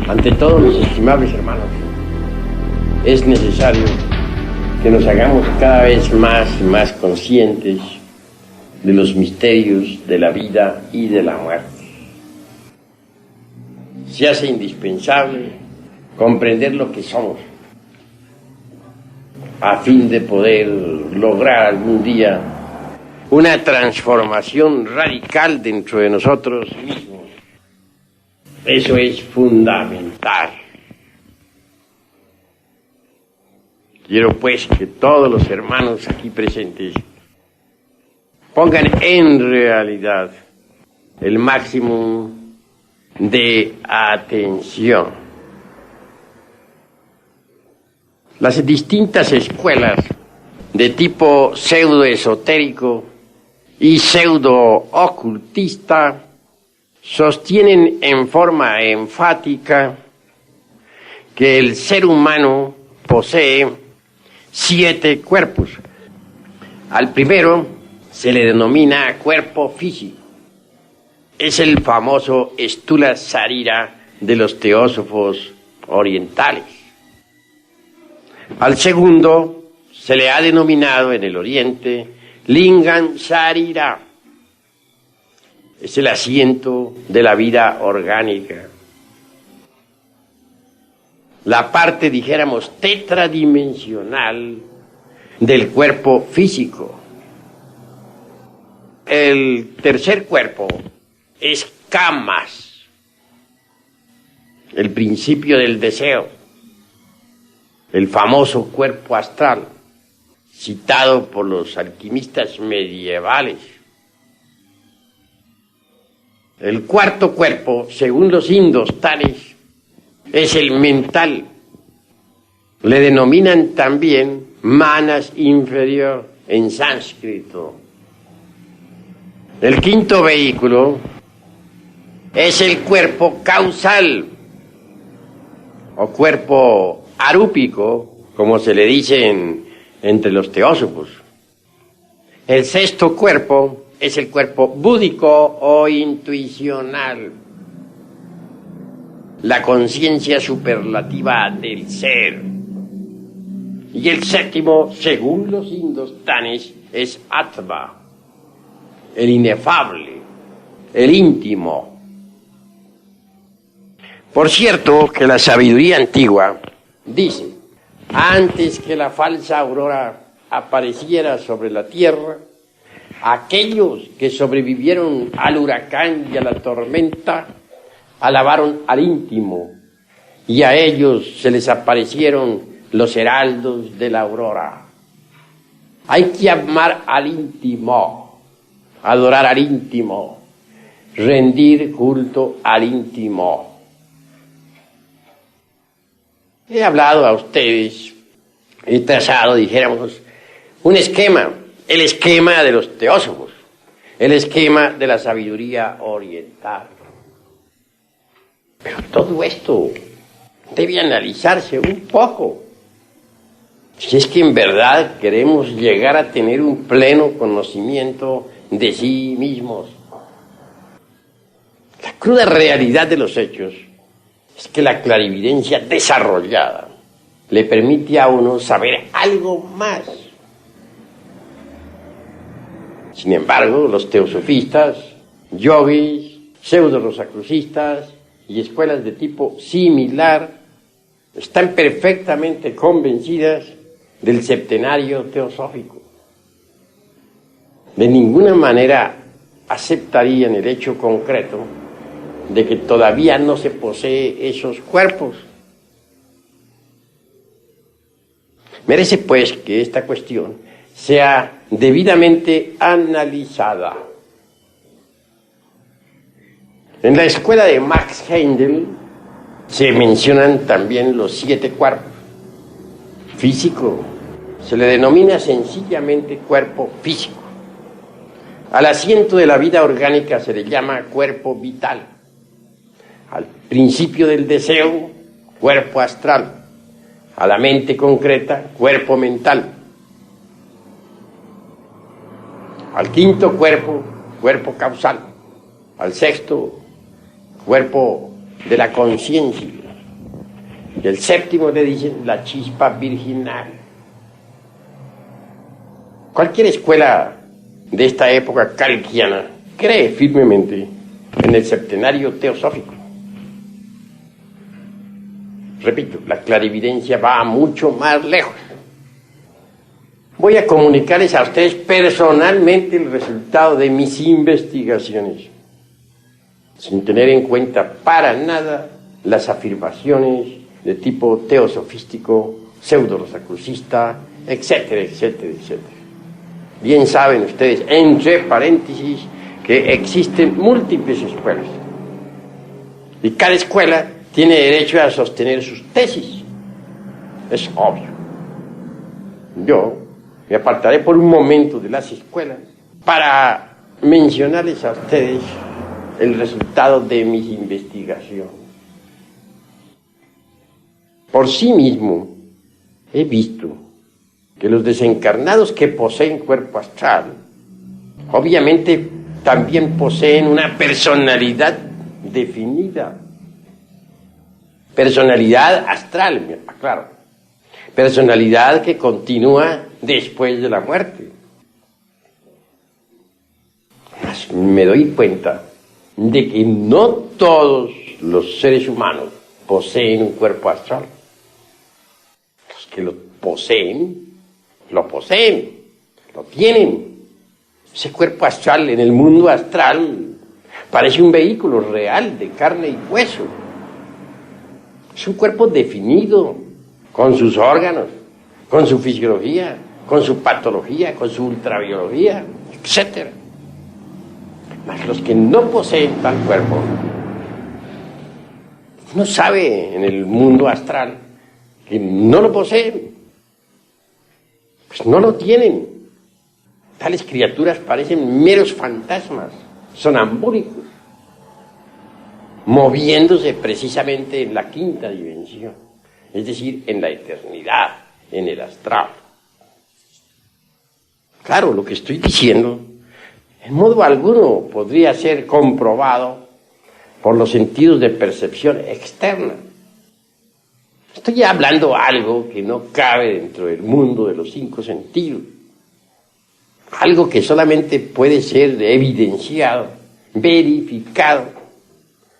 Ante todo, mis estimables hermanos, es necesario que nos hagamos cada vez más y más conscientes de los misterios de la vida y de la muerte. Se hace indispensable comprender lo que somos, a fin de poder lograr algún día una transformación radical dentro de nosotros mismos. Eso es fundamental. Quiero pues que todos los hermanos aquí presentes pongan en realidad el máximo de atención. Las distintas escuelas de tipo pseudoesotérico y pseudo-ocultista sostienen en forma enfática que el ser humano posee 7 cuerpos. Al primero se le denomina cuerpo físico. Es el famoso Stula Sarira de los teósofos orientales. Al segundo se le ha denominado en el oriente Lingam Sarira. Es el asiento de la vida orgánica. La parte, dijéramos, tetradimensional del cuerpo físico. El tercer cuerpo es Kamas, el principio del deseo, el famoso cuerpo astral, citado por los alquimistas medievales. El cuarto cuerpo, según los indostanes, es el mental. Le denominan también manas inferior en sánscrito. El quinto vehículo es el cuerpo causal o cuerpo arúpico, como se le dice entre los teósofos. El sexto cuerpo es el cuerpo búdico o intuicional, la conciencia superlativa del ser. Y el séptimo, según los indostanes, es Atma, el inefable, el íntimo. Por cierto, que la sabiduría antigua dice: antes que la falsa aurora apareciera sobre la tierra, aquellos que sobrevivieron al huracán y a la tormenta alabaron al íntimo, y a ellos se les aparecieron los heraldos de la aurora. Hay que amar al íntimo, adorar al íntimo, rendir culto al íntimo. He hablado a ustedes, he trazado, dijéramos, un esquema, el esquema de los teósofos, el esquema de la sabiduría oriental. Pero todo esto debe analizarse un poco. Si es que en verdad queremos llegar a tener un pleno conocimiento de sí mismos. La cruda realidad de los hechos es que la clarividencia desarrollada le permite a uno saber algo más. Sin embargo, los teosofistas, yogis, pseudo-rosacrucistas y escuelas de tipo similar están perfectamente convencidas del septenario teosófico. De ninguna manera aceptarían el hecho concreto de que todavía no se posee esos cuerpos. Merece pues que esta cuestión sea debidamente analizada. En la escuela de Max Heindel se mencionan también los 7 cuerpos. Físico se le denomina sencillamente cuerpo físico. Al asiento de la vida orgánica se le llama cuerpo vital. Al principio del deseo, cuerpo astral. A la mente concreta, cuerpo mental. Al quinto cuerpo, cuerpo causal. Al sexto, cuerpo de la conciencia. Y el séptimo le dicen la chispa virginal. Cualquier escuela de esta época calquiana cree firmemente en el septenario teosófico. Repito, la clarividencia va mucho más lejos. Voy a comunicarles a ustedes personalmente el resultado de mis investigaciones, sin tener en cuenta para nada las afirmaciones de tipo teosofístico, pseudo-rosacrucista, etcétera, etcétera, etcétera. Bien saben ustedes, entre paréntesis, que existen múltiples escuelas. Y cada escuela tiene derecho a sostener sus tesis. Es obvio. Yo me apartaré por un momento de las escuelas para mencionarles a ustedes el resultado de mis investigaciones. Por sí mismo, he visto que los desencarnados que poseen cuerpo astral, obviamente también poseen una personalidad definida. Personalidad astral, me aclaro. Personalidad que continúa después de la muerte. Mas me doy cuenta de que no todos los seres humanos poseen un cuerpo astral. Los que lo poseen, lo tienen. Ese cuerpo astral en el mundo astral parece un vehículo real de carne y hueso. Es un cuerpo definido, con sus órganos, con su fisiología, con su patología, con su ultrabiología, etc. Mas los que no poseen tal cuerpo, uno sabe en el mundo astral que no lo poseen, pues no lo tienen. Tales criaturas parecen meros fantasmas, sonambúlicos, moviéndose precisamente en la quinta dimensión, es decir, en la eternidad, en el astral. Claro, lo que estoy diciendo, en modo alguno podría ser comprobado por los sentidos de percepción externa. Estoy hablando algo que no cabe dentro del mundo de los cinco sentidos, algo que solamente puede ser evidenciado, verificado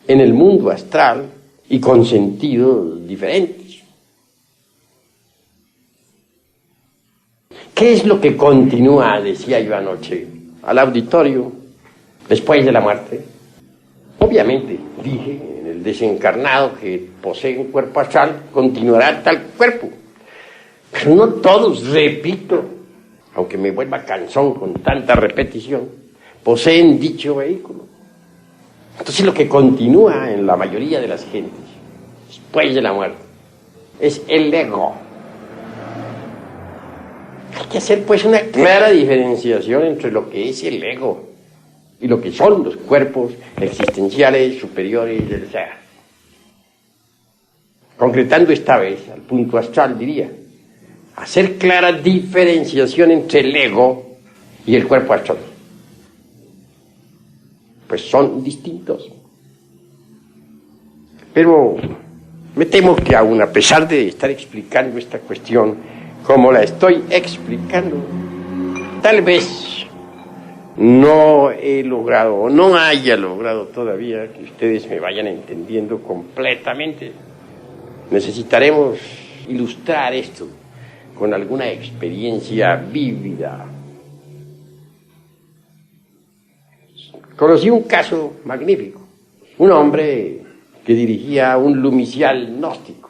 en el mundo astral y con sentidos diferentes. ¿Qué es lo que continúa, decía yo anoche, al auditorio después de la muerte? Obviamente, dije, en el desencarnado que posee un cuerpo astral, continuará tal cuerpo. Pero no todos, repito, aunque me vuelva cansón con tanta repetición, poseen dicho vehículo. Entonces lo que continúa en la mayoría de las gentes, después de la muerte, es el ego. Hay que hacer pues una clara diferenciación entre lo que es el ego y lo que son los cuerpos existenciales superiores del ser. Concretando esta vez al punto astral, diría, hacer clara diferenciación entre el ego y el cuerpo astral. Pues son distintos. Pero me temo que aún a pesar de estar explicando esta cuestión como la estoy explicando, tal vez no he logrado o no haya logrado todavía que ustedes me vayan entendiendo completamente. Necesitaremos ilustrar esto con alguna experiencia vívida. Conocí un caso magnífico, un hombre que dirigía un lumicial gnóstico.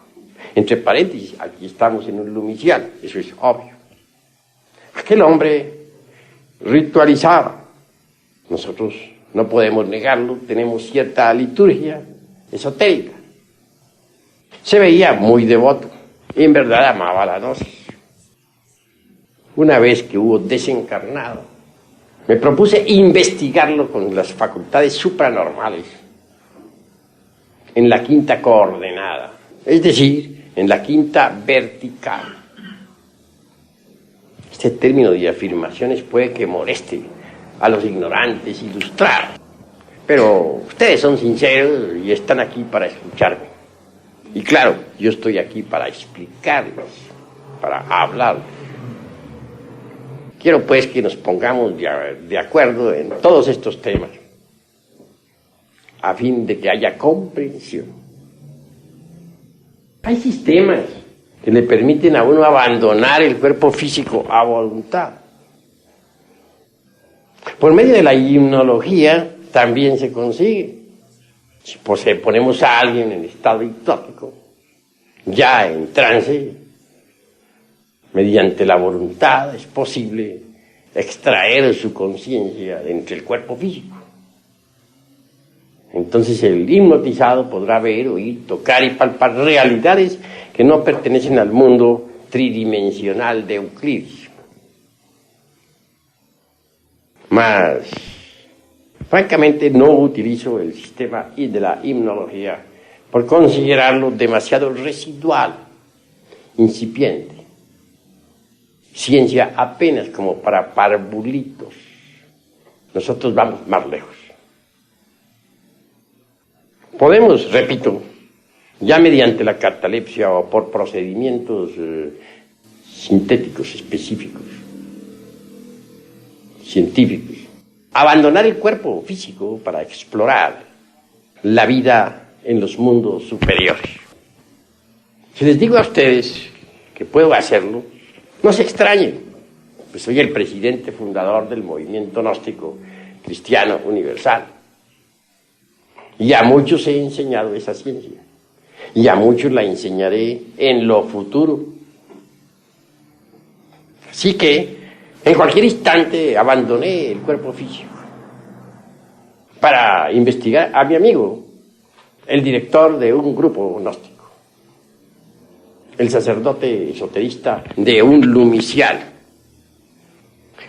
Entre paréntesis, aquí estamos en un lumicial, eso es obvio. Aquel hombre ritualizaba. Nosotros no podemos negarlo, tenemos cierta liturgia esotérica. Se veía muy devoto y en verdad amaba la gnosis. Una vez que hubo desencarnado, me propuse investigarlo con las facultades supranormales en la quinta coordenada, es decir, en la quinta vertical. Este término de afirmaciones puede que moleste a los ignorantes ilustrar, pero ustedes son sinceros y están aquí para escucharme. Y claro, yo estoy aquí para explicarles, para hablar. Quiero pues que nos pongamos de acuerdo en todos estos temas, a fin de que haya comprensión. Hay sistemas que le permiten a uno abandonar el cuerpo físico a voluntad. Por medio de la hipnología también se consigue. Si ponemos a alguien en estado hipnótico, ya en trance, mediante la voluntad es posible extraer su conciencia de entre el cuerpo físico. Entonces el hipnotizado podrá ver, oír, tocar y palpar realidades que no pertenecen al mundo tridimensional de Euclides. Mas, francamente, no utilizo el sistema de la hipnología por considerarlo demasiado residual, incipiente. Ciencia apenas como para parvulitos. Nosotros vamos más lejos. Podemos, repito, ya mediante la catalepsia o por procedimientos sintéticos específicos, científicos, abandonar el cuerpo físico para explorar la vida en los mundos superiores. Si les digo a ustedes que puedo hacerlo, no se extrañen, pues soy el presidente fundador del movimiento gnóstico cristiano universal. Y a muchos he enseñado esa ciencia. Y a muchos la enseñaré en lo futuro. Así que, en cualquier instante, abandoné el cuerpo físico para investigar a mi amigo, el director de un grupo gnóstico, el sacerdote esoterista de un lumicial.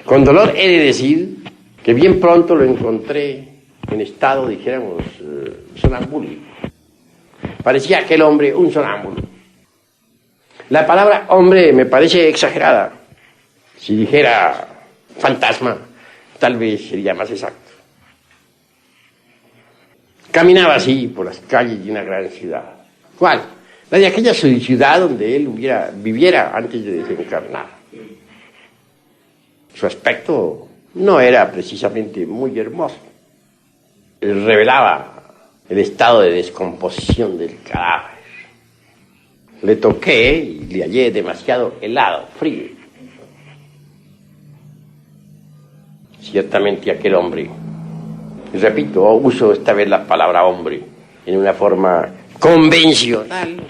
Con dolor he de decir que bien pronto lo encontré en estado, dijéramos, sonámbulo. Parecía aquel hombre un sonámbulo. La palabra hombre me parece exagerada. Si dijera fantasma, tal vez sería más exacto. Caminaba así por las calles de una gran ciudad. ¿Cuál? La de aquella ciudad donde él viviera antes de desencarnar. Su aspecto no era precisamente muy hermoso. Revelaba el estado de descomposición del cadáver. Le toqué y le hallé demasiado helado, frío. Ciertamente aquel hombre, y repito, uso esta vez la palabra hombre en una forma convencional,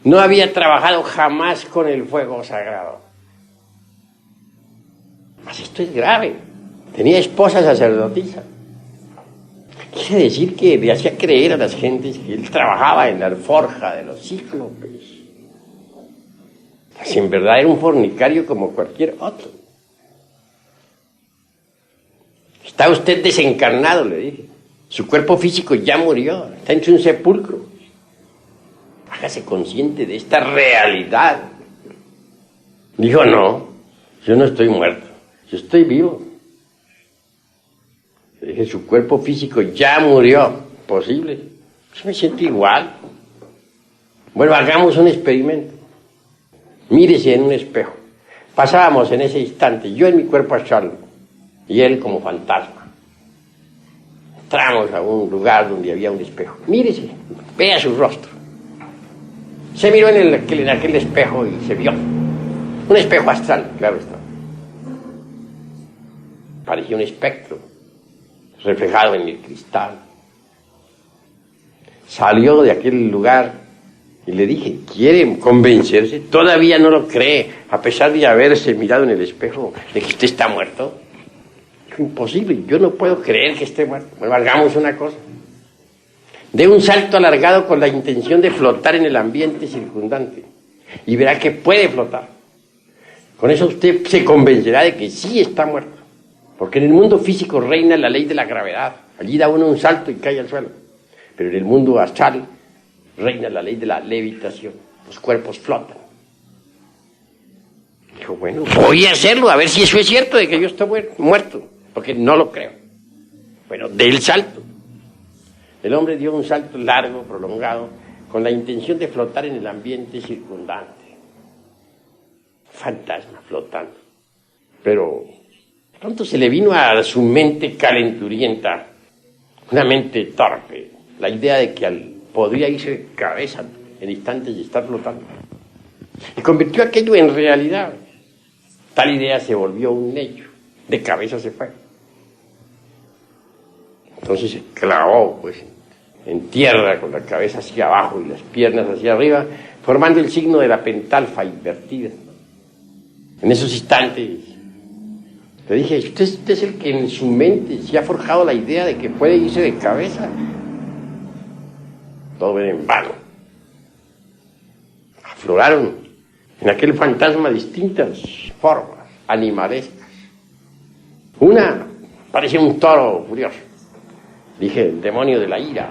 no había trabajado jamás con el fuego sagrado. Mas esto es grave. Tenía esposa sacerdotisa. Quiere decir que le hacía creer a las gentes que él trabajaba en la alforja de los cíclopes. Si en verdad era un fornicario como cualquier otro. Está usted desencarnado, le dije. Su cuerpo físico ya murió, está en un sepulcro. Hágase consciente de esta realidad. Dijo, no, yo no estoy muerto, yo estoy vivo. Le dije, su cuerpo físico ya murió. Posible. Yo me siento igual. Bueno, hagamos un experimento. Mírese en un espejo. Pasábamos en ese instante, yo en mi cuerpo astral y él como fantasma. Entramos a un lugar donde había un espejo. Mírese, vea su rostro. Se miró en aquel espejo y se vio. Un espejo astral, claro está. Parecía un espectro reflejado en el cristal. Salió de aquel lugar y le dije, ¿quiere convencerse? Todavía no lo cree, a pesar de haberse mirado en el espejo, de que usted está muerto. Es imposible, yo no puedo creer que esté muerto. Bueno, hagamos una cosa. Dé un salto alargado con la intención de flotar en el ambiente circundante y verá que puede flotar. Con eso usted se convencerá de que sí está muerto. Porque en el mundo físico reina la ley de la gravedad. Allí da uno un salto y cae al suelo. Pero en el mundo astral reina la ley de la levitación. Los cuerpos flotan. Dijo, bueno, voy a hacerlo, a ver si eso es cierto de que yo estoy muerto. Porque no lo creo. Bueno, dé el salto. El hombre dio un salto largo, prolongado, con la intención de flotar en el ambiente circundante. Fantasma flotando. Pero pronto se le vino a su mente calenturienta, una mente torpe, la idea de que podría irse de cabeza en instantes de estar flotando. Y convirtió aquello en realidad. Tal idea se volvió un hecho. De cabeza se fue. Entonces se clavó, pues, en tierra con la cabeza hacia abajo y las piernas hacia arriba, formando el signo de la pentalfa invertida. En esos instantes le dije, usted es el que en su mente se ha forjado la idea de que puede irse de cabeza. Todo era en vano. Afloraron en aquel fantasma distintas formas animalescas. Una parecía un toro furioso. Dije, el demonio de la ira.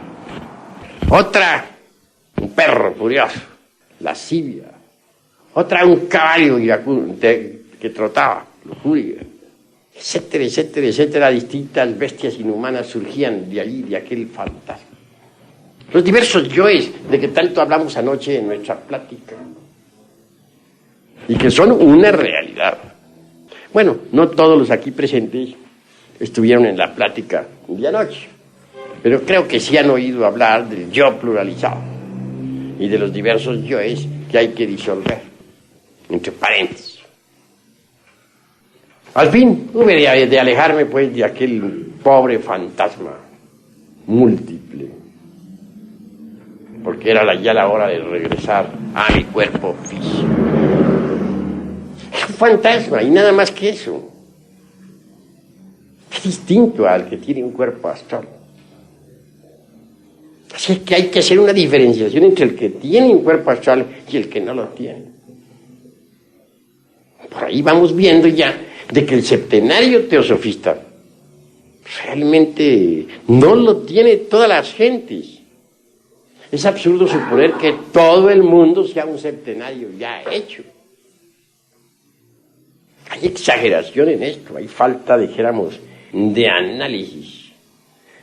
Otra, un perro furioso, lascivia. Otra, un caballo iracundo que trotaba, lujuria. Etcétera, etcétera, etcétera. Distintas bestias inhumanas surgían de allí, de aquel fantasma. Los diversos yoes de que tanto hablamos anoche en nuestra plática. Y que son una realidad. Bueno, no todos los aquí presentes estuvieron en la plática de anoche. Pero creo que sí han oído hablar del yo pluralizado y de los diversos yoes que hay que disolver, entre paréntesis. Al fin hube de alejarme, pues, de aquel pobre fantasma múltiple, porque era ya la hora de regresar a mi cuerpo físico. Es un fantasma y nada más que eso. Es distinto al que tiene un cuerpo astral. Así es que hay que hacer una diferenciación entre el que tiene un cuerpo astral y el que no lo tiene. Por ahí vamos viendo ya de que el septenario teosofista realmente no lo tiene todas las gentes. Es absurdo suponer que todo el mundo sea un septenario ya hecho. Hay exageración en esto, hay falta, dijéramos, de análisis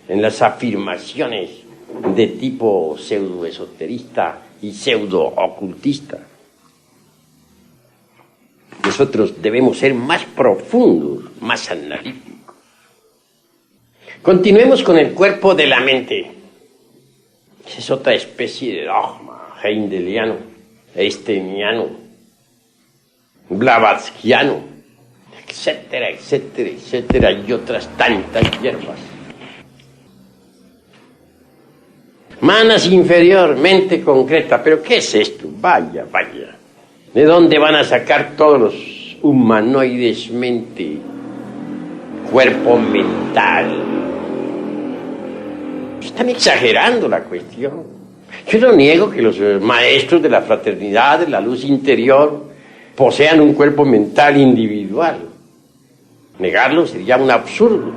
en las afirmaciones de tipo pseudo-esoterista y pseudo-ocultista. Nosotros debemos ser más profundos, más analíticos. Continuemos con el cuerpo de la mente. Esa es otra especie de dogma heideliano, einsteiniano, blavatskiano, etcétera, etcétera, etcétera, y otras tantas hierbas. Manas inferior, mente concreta. ¿Pero qué es esto? Vaya, vaya. ¿De dónde van a sacar todos los humanoides mente? Cuerpo mental. Están exagerando la cuestión. Yo no niego que los maestros de la fraternidad, de la luz interior, posean un cuerpo mental individual. Negarlo sería un absurdo.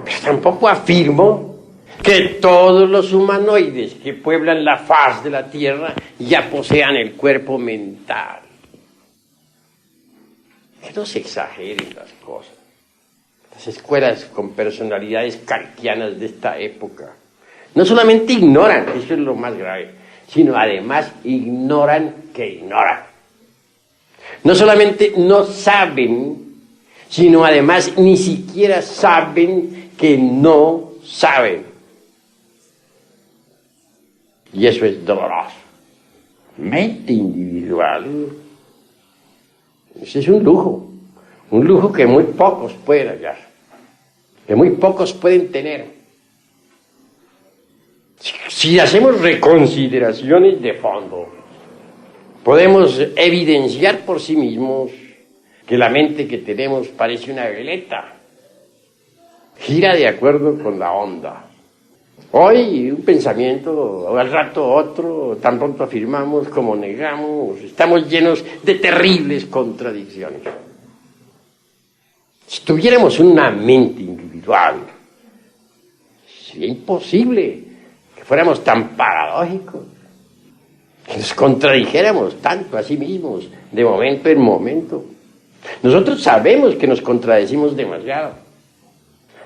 Pero tampoco afirmo que todos los humanoides que pueblan la faz de la Tierra ya posean el cuerpo mental. Que no se exageren las cosas. Las escuelas con personalidades kantianas de esta época no solamente ignoran, eso es lo más grave, sino además ignoran que ignoran. No solamente no saben, sino además ni siquiera saben que no saben. Y eso es doloroso. Mente individual. Ese es un lujo que muy pocos pueden hallar, que muy pocos pueden tener. Si hacemos reconsideraciones de fondo, podemos evidenciar por sí mismos que la mente que tenemos parece una veleta, gira de acuerdo con la onda. Hoy un pensamiento, al rato otro, tan pronto afirmamos como negamos, estamos llenos de terribles contradicciones. Si tuviéramos una mente individual, sería imposible que fuéramos tan paradójicos, que nos contradijéramos tanto a sí mismos, de momento en momento. Nosotros sabemos que nos contradecimos demasiado,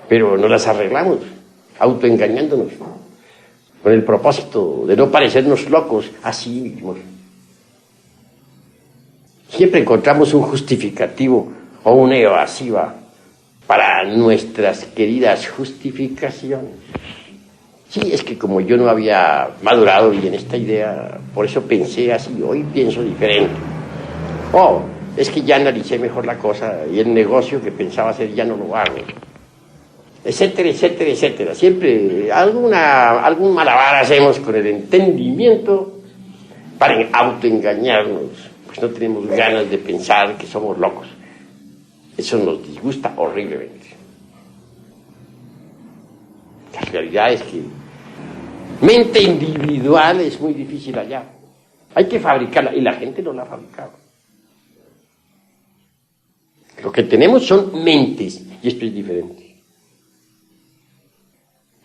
pero nos las arreglamos, autoengañándonos. con el propósito de no parecernos locos a sí mismos. Siempre encontramos un justificativo o una evasiva para nuestras queridas justificaciones. Sí, es que como yo no había madurado bien esta idea, por eso pensé así, hoy pienso diferente. Oh, es que ya analicé mejor la cosa y el negocio que pensaba hacer ya no lo hago. Etcétera, etcétera, etcétera. Siempre algún malabar hacemos con el entendimiento para autoengañarnos, pues no tenemos ganas de pensar que somos locos. Eso nos disgusta horriblemente. La realidad es que mente individual es muy difícil hallar. Hay que fabricarla y la gente no la ha fabricado. Lo que tenemos son mentes y esto es diferente.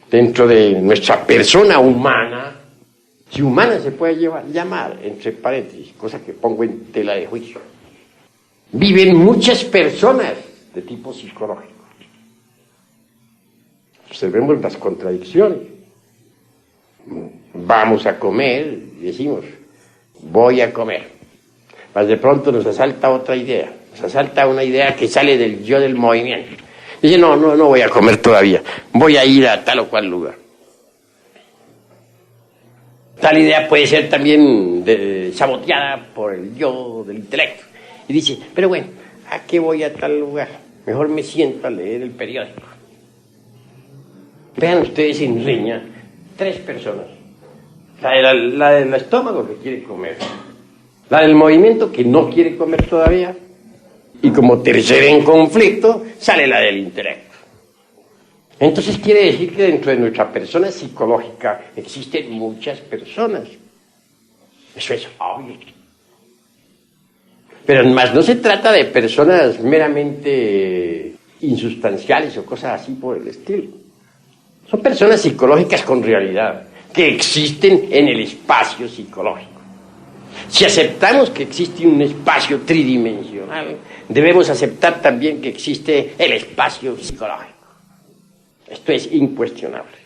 Dentro de nuestra persona humana, si humana se puede llamar, entre paréntesis, cosa que pongo en tela de juicio, viven muchas personas de tipo psicológico. Observemos las contradicciones. Vamos a comer y decimos, voy a comer. Mas de pronto nos asalta otra idea, nos asalta una idea que sale del yo del movimiento. Dice, no voy a comer todavía, voy a ir a tal o cual lugar. Tal idea puede ser también saboteada por el yo del intelecto. Y dice, pero bueno, ¿a qué voy a tal lugar? Mejor me siento a leer el periódico. Vean ustedes en riña 3 personas. La del estómago que quiere comer, la del movimiento que no quiere comer todavía, y como tercera en conflicto sale la del intelecto. Entonces quiere decir que dentro de nuestra persona psicológica existen muchas personas. Eso es obvio. Pero además no se trata de personas meramente insustanciales o cosas así por el estilo. Son personas psicológicas con realidad, que existen en el espacio psicológico. Si aceptamos que existe un espacio tridimensional, debemos aceptar también que existe el espacio psicológico. Esto es incuestionable.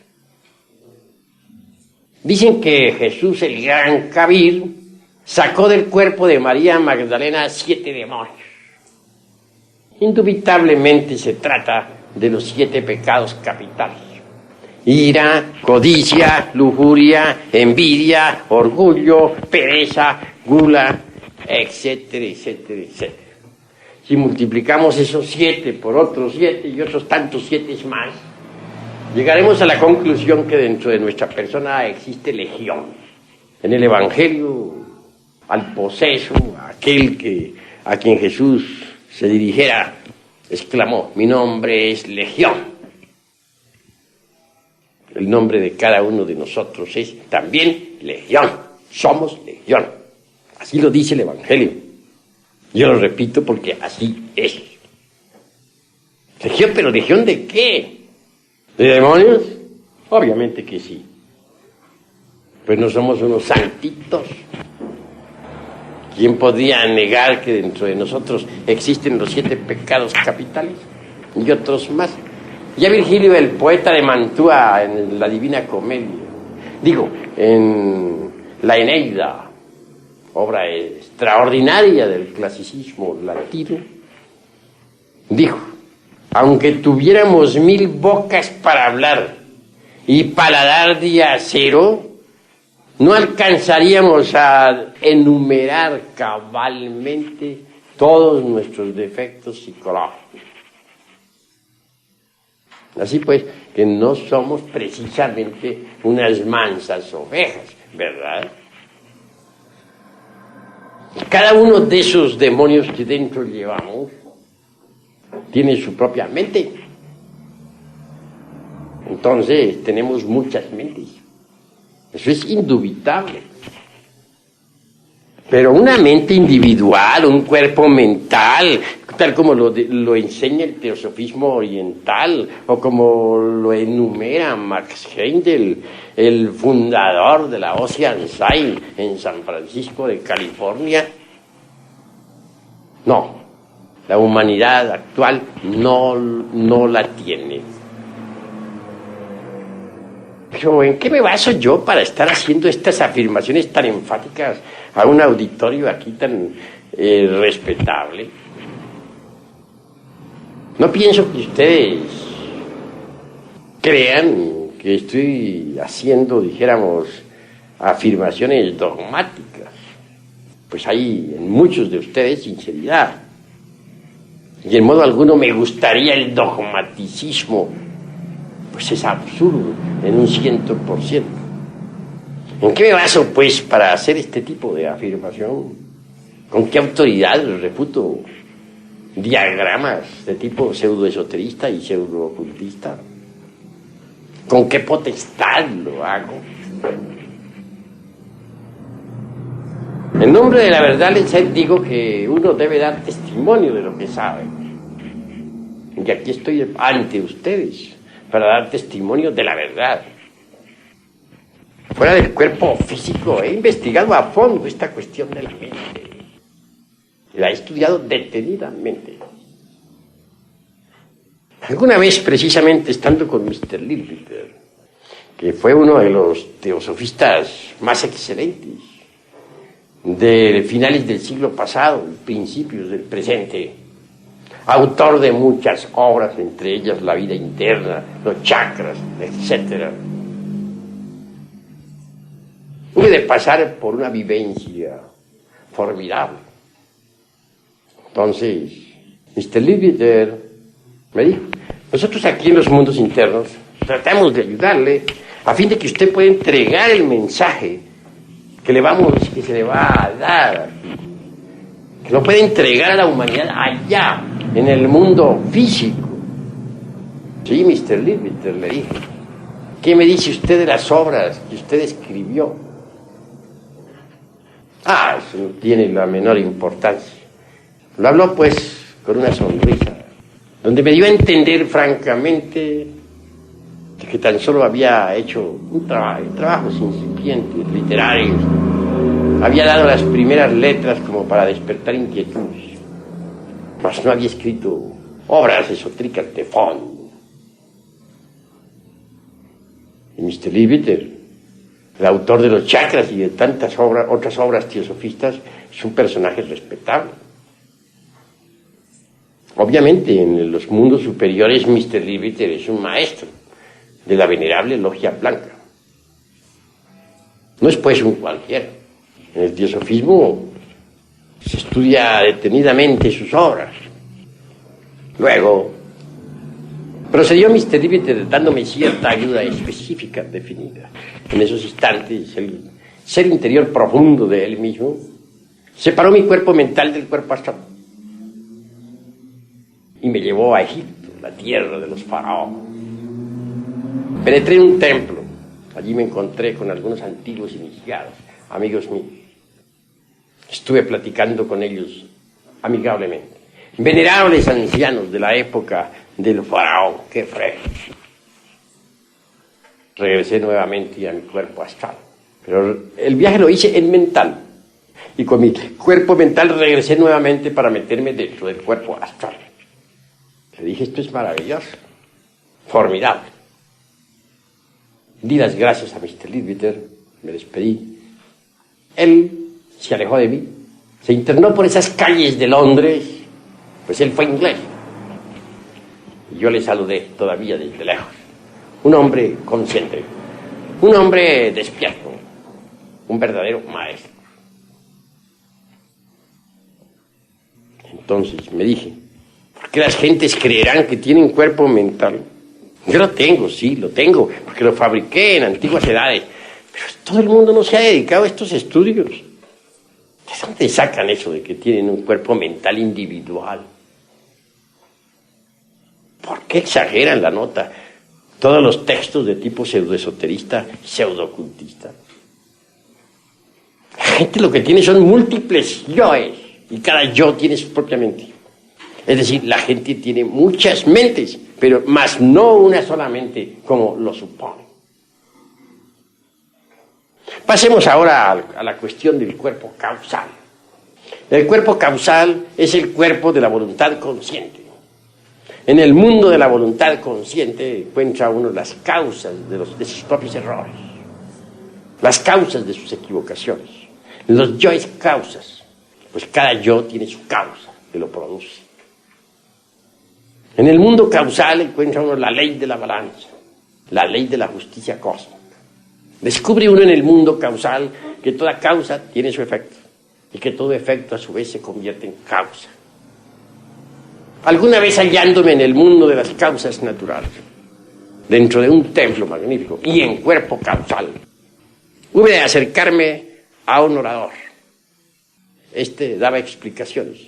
Dicen que Jesús, el gran Kabir, sacó del cuerpo de María Magdalena 7 demonios. Indubitablemente se trata de los 7 pecados capitales: ira, codicia, lujuria, envidia, orgullo, pereza, gula, etcétera, etcétera, etcétera. Si multiplicamos esos 7 por otros 7 y otros tantos 7 más, llegaremos a la conclusión que dentro de nuestra persona existe legión. En el Evangelio, al poseso, aquel a quien Jesús se dirigiera, exclamó, mi nombre es Legión. El nombre de cada uno de nosotros es también Legión. Somos Legión. Así lo dice el Evangelio. Yo lo repito porque así es. Legión, pero ¿legión de qué? ¿De demonios? Obviamente que sí. Pues no somos unos santitos. ¿Quién podría negar que dentro de nosotros existen los 7 pecados capitales y otros más? Ya Virgilio, el poeta de Mantua, en la Divina Comedia, en la Eneida, obra extraordinaria del clasicismo latino, dijo, aunque tuviéramos 1000 bocas para hablar y paladar de acero, no alcanzaríamos a enumerar cabalmente todos nuestros defectos psicológicos. Así pues, que no somos precisamente unas mansas ovejas, ¿verdad? Cada uno de esos demonios que dentro llevamos tiene su propia mente. Entonces, tenemos muchas mentes. Eso es indubitable. Pero una mente individual, un cuerpo mental, tal como lo enseña el teosofismo oriental, o como lo enumera Max Heindel, el fundador de la Oceanside en San Francisco de California. No, la humanidad actual no la tiene. Pero ¿en qué me baso yo para estar haciendo estas afirmaciones tan enfáticas a un auditorio aquí tan respetable? No pienso que ustedes crean que estoy haciendo, dijéramos, afirmaciones dogmáticas. Pues hay en muchos de ustedes sinceridad. Y en modo alguno me gustaría el dogmaticismo. Pues es absurdo en un 100%. ¿En qué me baso, pues, para hacer este tipo de afirmación? ¿Con qué autoridad refuto diagramas de tipo pseudoesoterista y pseudoocultista? ¿Con qué potestad lo hago? En nombre de la verdad les digo que uno debe dar testimonio de lo que sabe. Y aquí estoy ante ustedes para dar testimonio de la verdad. Fuera del cuerpo físico he investigado a fondo esta cuestión de la mente. La he estudiado detenidamente. Alguna vez, precisamente, estando con Mr. Leadbeater, que fue uno de los teosofistas más excelentes de finales del siglo pasado y principios del presente, autor de muchas obras, entre ellas La vida interna, los chakras, etc. Hubo de pasar por una vivencia formidable. Entonces, Mr. Leadbeater me dijo, nosotros aquí en los mundos internos tratamos de ayudarle a fin de que usted pueda entregar el mensaje que se le va a dar, que lo puede entregar a la humanidad allá, en el mundo físico. Sí, Mr. Leadbeater, le dije, ¿qué me dice usted de las obras que usted escribió? Eso no tiene la menor importancia. Lo habló, pues, con una sonrisa, donde me dio a entender, francamente, que tan solo había hecho trabajos incipientes, literarios. Había dado las primeras letras como para despertar inquietudes, mas no había escrito obras esotéricas de fondo. Y Mr. Leadbeater, el autor de los chakras y de tantas otras obras teosofistas, es un personaje respetable. Obviamente, en los mundos superiores, Mr. Leadbeater es un maestro de la venerable logia blanca. No es, pues, un cualquiera. En el teosofismo se estudia detenidamente sus obras. Luego, procedió Mr. Leadbeater dándome cierta ayuda específica, definida. En esos instantes, el ser interior profundo de él mismo separó mi cuerpo mental del cuerpo astral y me llevó a Egipto, la tierra de los faraones. Penetré en un templo. Allí me encontré con algunos antiguos iniciados, amigos míos. Estuve platicando con ellos amigablemente. Venerables ancianos de la época del faraón, qué fresco. Regresé nuevamente a mi cuerpo astral. Pero el viaje lo hice en mental. Y con mi cuerpo mental regresé nuevamente para meterme dentro del cuerpo astral. Le dije, esto es maravilloso, formidable. Di las gracias a Mr. Leadbeater, me despedí. Él se alejó de mí, se internó por esas calles de Londres, pues él fue inglés. Y yo le saludé todavía desde lejos. Un hombre consciente, un hombre despierto, un verdadero maestro. Entonces me dije, ¿por qué las gentes creerán que tienen cuerpo mental? Yo lo tengo, sí, lo tengo, porque lo fabriqué en antiguas edades. Pero todo el mundo no se ha dedicado a estos estudios. ¿De dónde sacan eso de que tienen un cuerpo mental individual? ¿Por qué exageran la nota todos los textos de tipo pseudoesoterista y pseudoocultista? La gente lo que tiene son múltiples yoes, y cada yo tiene su propia mente. Es decir, la gente tiene muchas mentes, pero más no una solamente, como lo supone. Pasemos ahora a la cuestión del cuerpo causal. El cuerpo causal es el cuerpo de la voluntad consciente. En el mundo de la voluntad consciente encuentra uno las causas de sus propios errores, las causas de sus equivocaciones, los yoes causas, pues cada yo tiene su causa que lo produce. En el mundo causal encuentra uno la ley de la balanza, la ley de la justicia cósmica. Descubre uno en el mundo causal que toda causa tiene su efecto y que todo efecto a su vez se convierte en causa. Alguna vez hallándome en el mundo de las causas naturales, dentro de un templo magnífico y en cuerpo causal, hube de acercarme a un orador. Este daba explicaciones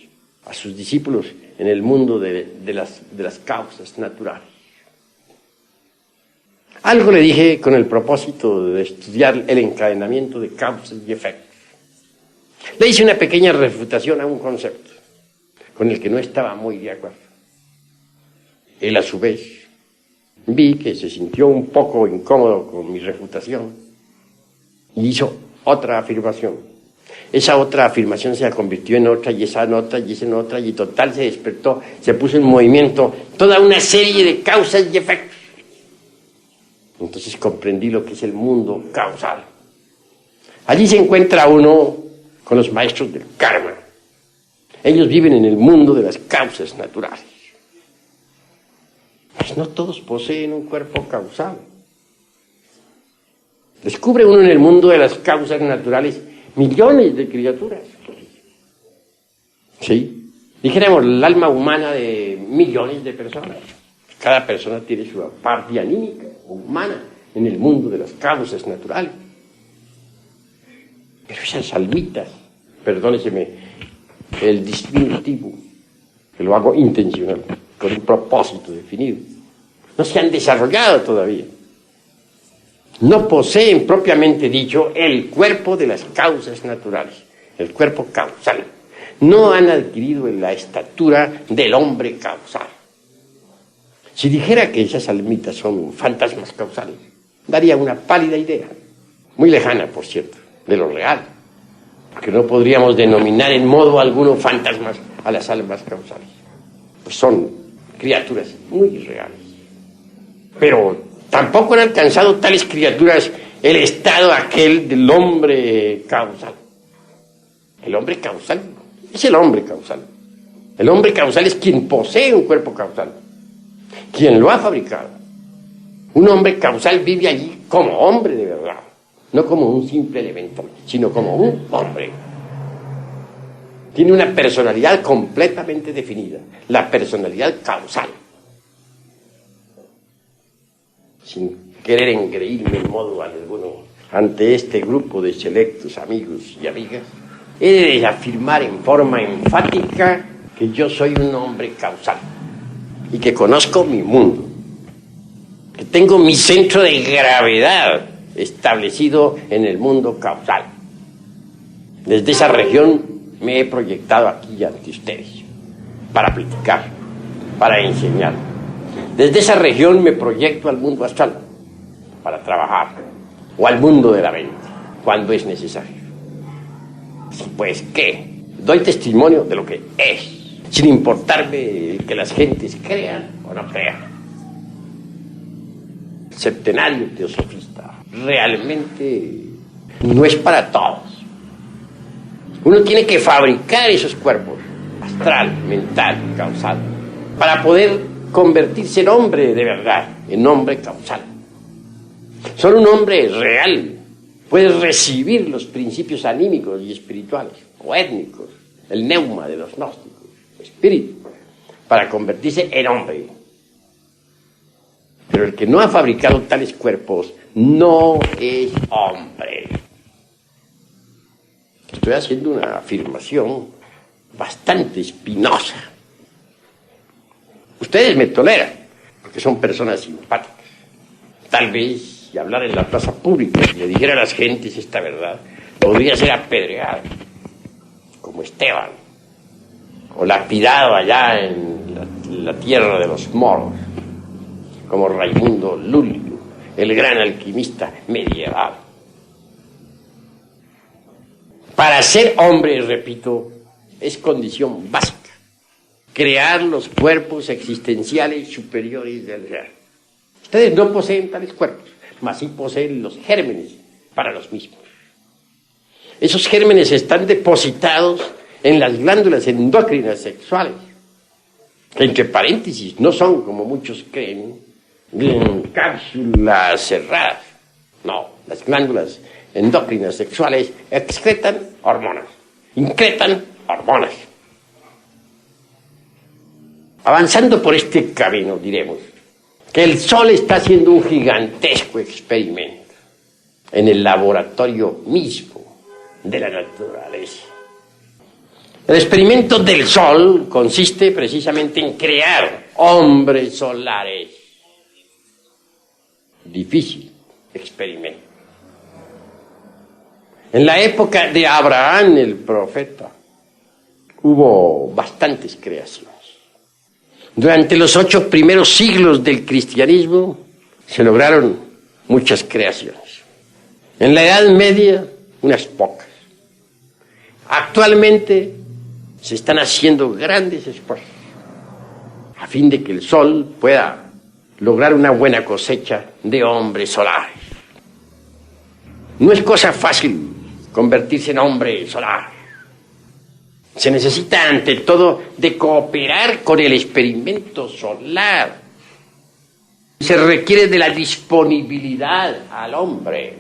a sus discípulos en el mundo de las causas naturales. Algo le dije con el propósito de estudiar el encadenamiento de causas y efectos. Le hice una pequeña refutación a un concepto con el que no estaba muy de acuerdo. Él, a su vez, vi que se sintió un poco incómodo con mi refutación y hizo otra afirmación. Esa otra afirmación se convirtió en otra, y esa en otra, y esa en otra, y total se despertó, se puso en movimiento toda una serie de causas y efectos. Entonces comprendí lo que es el mundo causal. Allí se encuentra uno con los maestros del karma. Ellos viven en el mundo de las causas naturales. Pues no todos poseen un cuerpo causal. Descubre uno en el mundo de las causas naturales millones de criaturas. Sí, dijéramos el alma humana de millones de personas. Cada persona tiene su parte anímica, humana, en el mundo de las causas naturales. Pero esas almitas, perdóneseme el distintivo, que lo hago intencional, con un propósito definido, no se han desarrollado todavía. No poseen, propiamente dicho, el cuerpo de las causas naturales, el cuerpo causal. No han adquirido la estatura del hombre causal. Si dijera que esas almitas son fantasmas causales, daría una pálida idea, muy lejana, por cierto, de lo real, porque no podríamos denominar en modo alguno fantasmas a las almas causales, pues son criaturas muy reales. Pero tampoco han alcanzado tales criaturas el estado aquel del hombre causal. El hombre causal es el hombre causal. El hombre causal es quien posee un cuerpo causal, quien lo ha fabricado. Un hombre causal vive allí como hombre de verdad, no como un simple elemento, sino como un hombre. Tiene una personalidad completamente definida, la personalidad causal. Sin querer engreírme en modo alguno ante este grupo de selectos amigos y amigas, he de afirmar en forma enfática que yo soy un hombre causal y que conozco mi mundo, que tengo mi centro de gravedad establecido en el mundo causal. Desde esa región me he proyectado aquí ante ustedes para platicar, para enseñar. Desde esa región me proyecto al mundo astral para trabajar, o al mundo de la mente, cuando es necesario. Pues, ¿qué? Doy testimonio de lo que es, sin importarme que las gentes crean o no crean. El septenario teosofista realmente no es para todos. Uno tiene que fabricar esos cuerpos, astral, mental, causal, para poder convertirse en hombre de verdad, en hombre causal. Solo un hombre real puede recibir los principios anímicos y espirituales, o étnicos, el neuma de los gnósticos, espíritu, para convertirse en hombre. Pero el que no ha fabricado tales cuerpos no es hombre. Estoy haciendo una afirmación bastante espinosa. Ustedes me toleran, porque son personas simpáticas. Tal vez, si hablar en la plaza pública y le dijera a las gentes esta verdad, podría ser apedreado, como Esteban, o lapidado allá en la tierra de los moros, como Raimundo Lulio, el gran alquimista medieval. Para ser hombre, repito, es condición básica crear los cuerpos existenciales superiores del ser. Ustedes no poseen tales cuerpos, mas sí poseen los gérmenes para los mismos. Esos gérmenes están depositados en las glándulas endócrinas sexuales. Entre paréntesis, no son, como muchos creen, cápsulas cerradas. No, las glándulas endócrinas sexuales excretan hormonas, incretan hormonas. Avanzando por este camino, diremos que el Sol está haciendo un gigantesco experimento en el laboratorio mismo de la naturaleza. El experimento del Sol consiste precisamente en crear hombres solares. Difícil experimento. En la época de Abraham, el profeta, hubo bastantes creaciones. Durante los 8 primeros siglos del cristianismo se lograron muchas creaciones. En la Edad Media, unas pocas. Actualmente se están haciendo grandes esfuerzos a fin de que el Sol pueda lograr una buena cosecha de hombres solares. No es cosa fácil convertirse en hombre solar. Se necesita ante todo de cooperar con el experimento solar. Se requiere de la disponibilidad al hombre.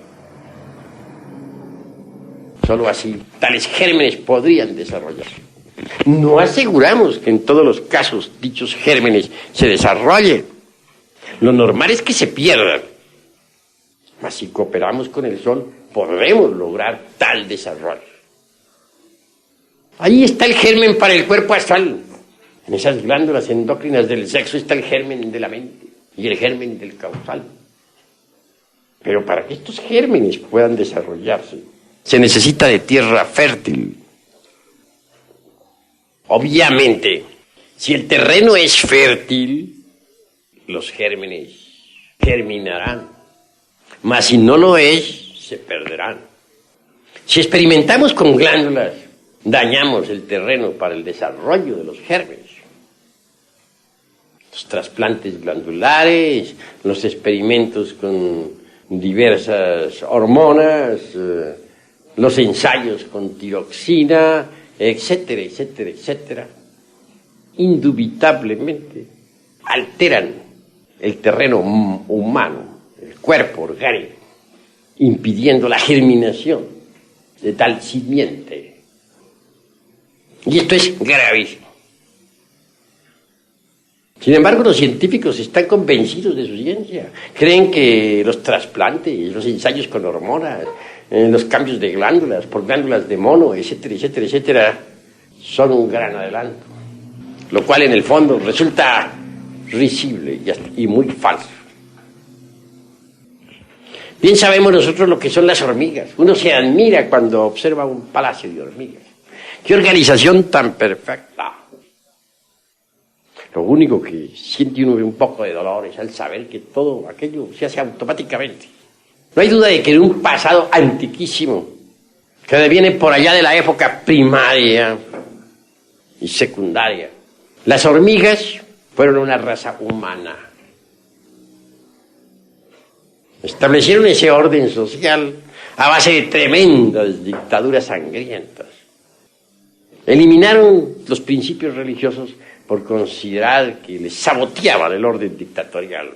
Solo así tales gérmenes podrían desarrollarse. No aseguramos que en todos los casos dichos gérmenes se desarrollen. Lo normal es que se pierdan. Mas si cooperamos con el Sol, podremos lograr tal desarrollo. Ahí está el germen para el cuerpo astral. En esas glándulas endócrinas del sexo está el germen de la mente y el germen del causal. Pero para que estos gérmenes puedan desarrollarse, se necesita de tierra fértil. Obviamente, si el terreno es fértil, los gérmenes germinarán. Mas si no lo es, se perderán. Si experimentamos con glándulas, dañamos el terreno para el desarrollo de los gérmenes. Los trasplantes glandulares, los experimentos con diversas hormonas, los ensayos con tiroxina, etcétera, etcétera, etcétera, indubitablemente alteran el terreno humano, el cuerpo orgánico, impidiendo la germinación de tal simiente. Y esto es gravísimo. Sin embargo, los científicos están convencidos de su ciencia. Creen que los trasplantes, los ensayos con hormonas, los cambios de glándulas por glándulas de mono, etcétera, etcétera, etcétera, son un gran adelanto. Lo cual en el fondo resulta risible y muy falso. Bien sabemos nosotros lo que son las hormigas. Uno se admira cuando observa un palacio de hormigas. ¡Qué organización tan perfecta! Lo único que siente uno un poco de dolor es al saber que todo aquello se hace automáticamente. No hay duda de que en un pasado antiquísimo, que deviene por allá de la época primaria y secundaria, las hormigas fueron una raza humana. Establecieron ese orden social a base de tremendas dictaduras sangrientas. Eliminaron los principios religiosos por considerar que les saboteaban el orden dictatorial.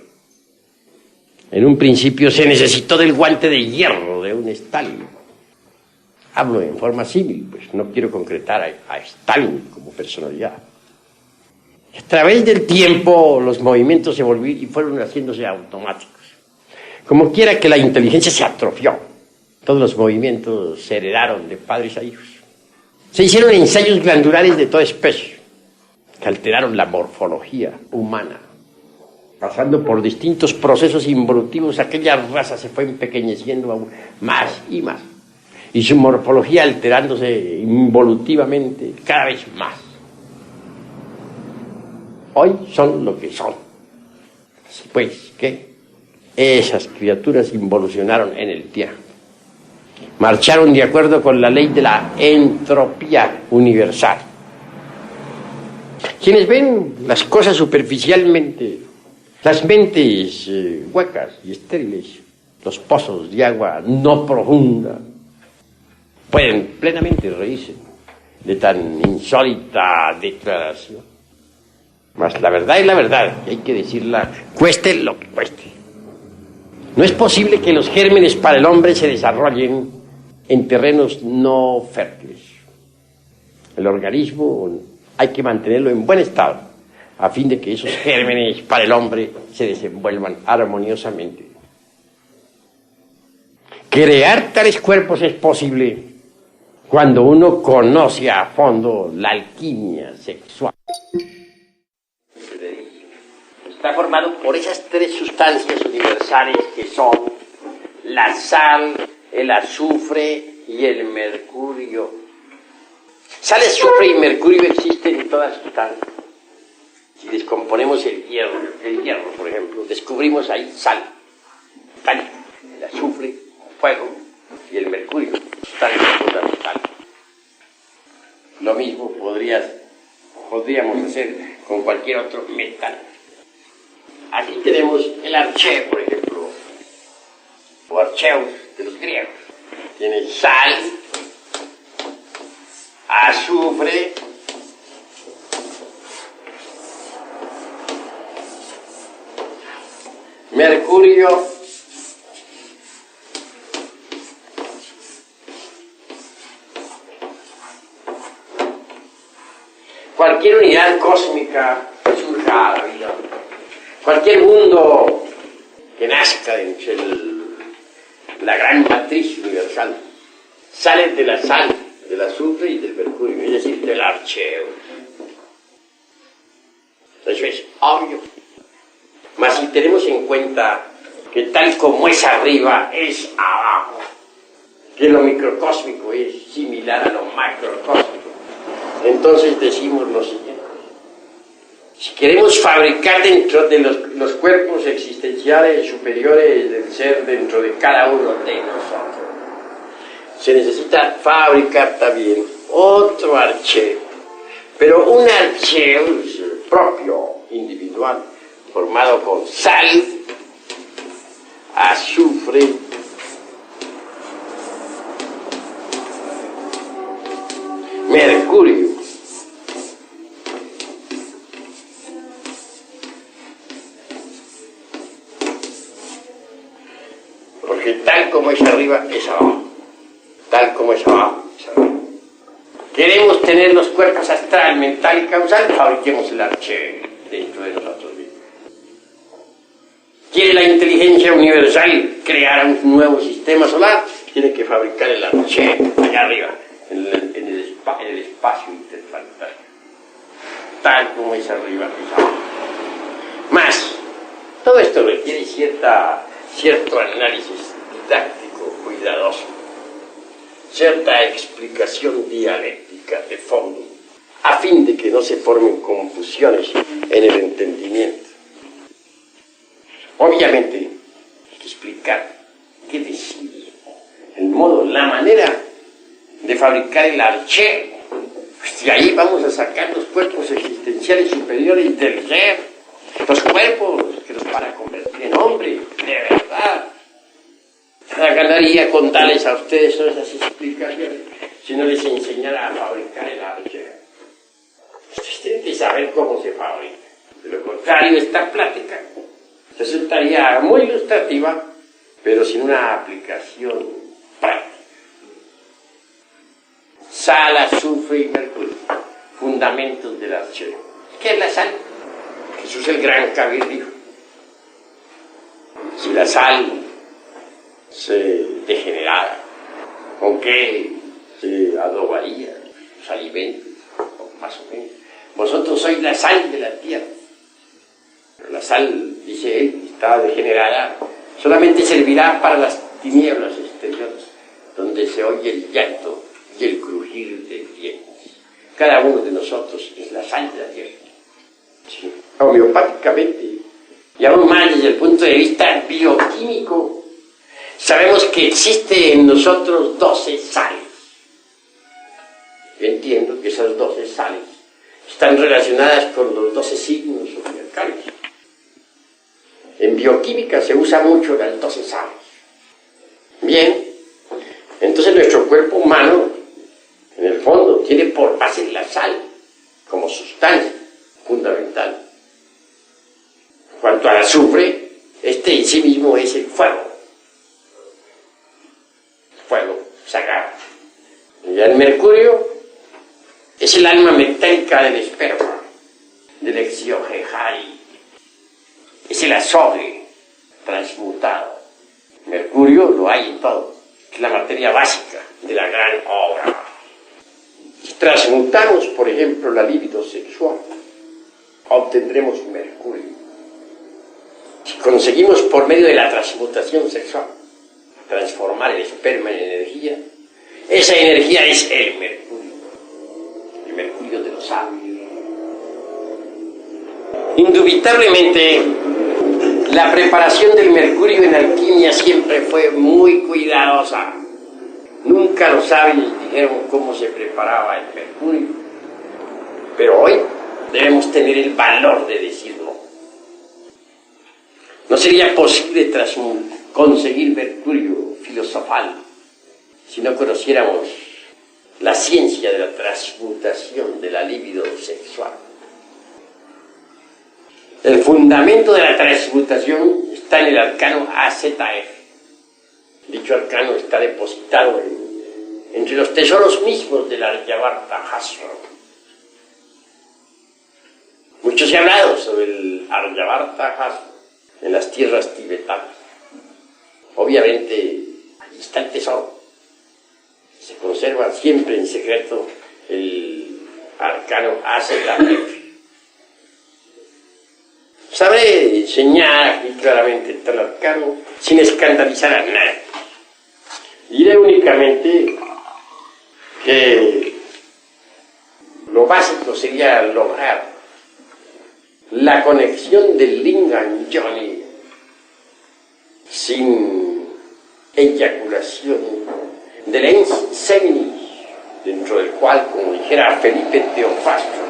En un principio se necesitó del guante de hierro de un Stalin. Hablo en forma símil, pues no quiero concretar a Stalin como personalidad. A través del tiempo los movimientos se volvieron y fueron haciéndose automáticos. Como quiera que la inteligencia se atrofió, todos los movimientos se heredaron de padres a hijos. Se hicieron ensayos glandulares de toda especie, que alteraron la morfología humana. Pasando por distintos procesos involutivos, aquella raza se fue empequeñeciendo aún más y más. Y su morfología alterándose involutivamente cada vez más. Hoy son lo que son. Así pues, ¿qué? Esas criaturas involucionaron en el tiempo. Marcharon de acuerdo con la ley de la entropía universal. Quienes ven las cosas superficialmente, las mentes huecas y estériles, los pozos de agua no profunda, pueden plenamente reírse de tan insólita declaración. Mas la verdad es la verdad, y hay que decirla, cueste lo que cueste. No es posible que los gérmenes para el hombre se desarrollen en terrenos no fértiles. El organismo hay que mantenerlo en buen estado, a fin de que esos gérmenes para el hombre se desenvuelvan armoniosamente. Crear tales cuerpos es posible cuando uno conoce a fondo la alquimia sexual. Está formado por esas tres sustancias universales que son la sal, el azufre y el mercurio. Sal, azufre y mercurio existen en todas sustancias. Si descomponemos el hierro, por ejemplo, descubrimos ahí sal, el azufre, fuego y el mercurio, sustancias fundamentales. Lo mismo podríamos hacer con cualquier otro metal. Aquí tenemos el archeo, por ejemplo, o archeus de los griegos. Tiene sal, azufre, mercurio cualquier unidad cósmica que surja a la vida, cualquier mundo que nazca dentro de la gran matriz universal, sale de la sal, del azufre y del mercurio, es decir, del archeo. Eso es obvio. Mas si tenemos en cuenta que tal como es arriba, es abajo, que lo microcósmico es similar a lo macrocósmico, entonces decimos lo siguiente. Si queremos fabricar dentro de los cuerpos existenciales superiores del ser dentro de cada uno de nosotros, se necesita fabricar también otro archeo, pero un archeo propio, individual, formado con sal, azufre, mercurio, porque tal como es arriba es abajo, tal como es abajo es arriba. Queremos tener los cuerpos astral, mental y causal, fabriquemos el archeo dentro de nosotros mismos. ¿Quiere la inteligencia universal crear un nuevo sistema solar? Tiene que fabricar el archeo allá arriba, en el espacio interplanetario. Tal como es arriba es abajo. Más, todo esto requiere cierto análisis didáctico cuidadoso, cierta explicación dialéctica de fondo, a fin de que no se formen confusiones en el entendimiento. Obviamente, hay que explicar qué decir, el modo, la manera de fabricar el archeo. Pues de ahí vamos a sacar los cuerpos existenciales superiores del ser, los cuerpos que los van a convertir en hombre, de verdad. Nada ganaría contarles a ustedes todas esas explicaciones si no les enseñara a fabricar el archeo. Ustedes tienen que saber cómo se fabrica. De lo contrario, esta plática resultaría muy ilustrativa, pero sin una aplicación práctica. Sal, azufre y mercurio, fundamentos del archeo. ¿Qué es la sal? Jesús el Gran Kabir dijo: si la sal se degenerara, ¿con qué se adobaría los alimentos? Más o menos. Vosotros sois la sal de la tierra. Pero la sal, dice él, está degenerada, solamente servirá para las tinieblas exteriores, donde se oye el llanto y el crujir de dientes. Cada uno de nosotros es la sal de la tierra. Sí. Homeopáticamente, y aún más desde el punto de vista bioquímico, sabemos que existe en nosotros 12 sales. Yo entiendo que esas 12 sales están relacionadas con los 12 signos zodiacales. En bioquímica se usa mucho las 12 sales. Bien, entonces nuestro cuerpo humano, en el fondo, tiene por base la sal como sustancia fundamental. En cuanto al azufre, este en sí mismo es el fuego sagrado. Y el mercurio es el alma metálica del esperma, del exiogejae, es el azogue transmutado. Mercurio lo hay en todo, es la materia básica de la gran obra. Si transmutamos, por ejemplo, la libido sexual, obtendremos mercurio. Si conseguimos por medio de la transmutación sexual transformar el esperma en energía, esa energía es el mercurio de los sabios. Indubitablemente, la preparación del mercurio en alquimia siempre fue muy cuidadosa. Nunca los sabios dijeron cómo se preparaba el mercurio, pero hoy debemos tener el valor de decirlo. No sería posible conseguir mercurio filosofal si no conociéramos la ciencia de la transmutación de la libido sexual. El fundamento de la transmutación está en el arcano AZF. Dicho arcano está depositado entre los tesoros mismos del Aryabharta-Hasra. Mucho se ha hablado sobre el Aryabharta-Hasra en las tierras tibetanas. Obviamente, ahí está el tesoro. Se conserva siempre en secreto el arcano AZF. Sabré enseñar aquí claramente tal arcano sin escandalizar a nadie. Diré únicamente que lo básico sería lograr la conexión del Lingam Yoni sin eyaculación del ens seminis, dentro del cual, como dijera Felipe Teofastro,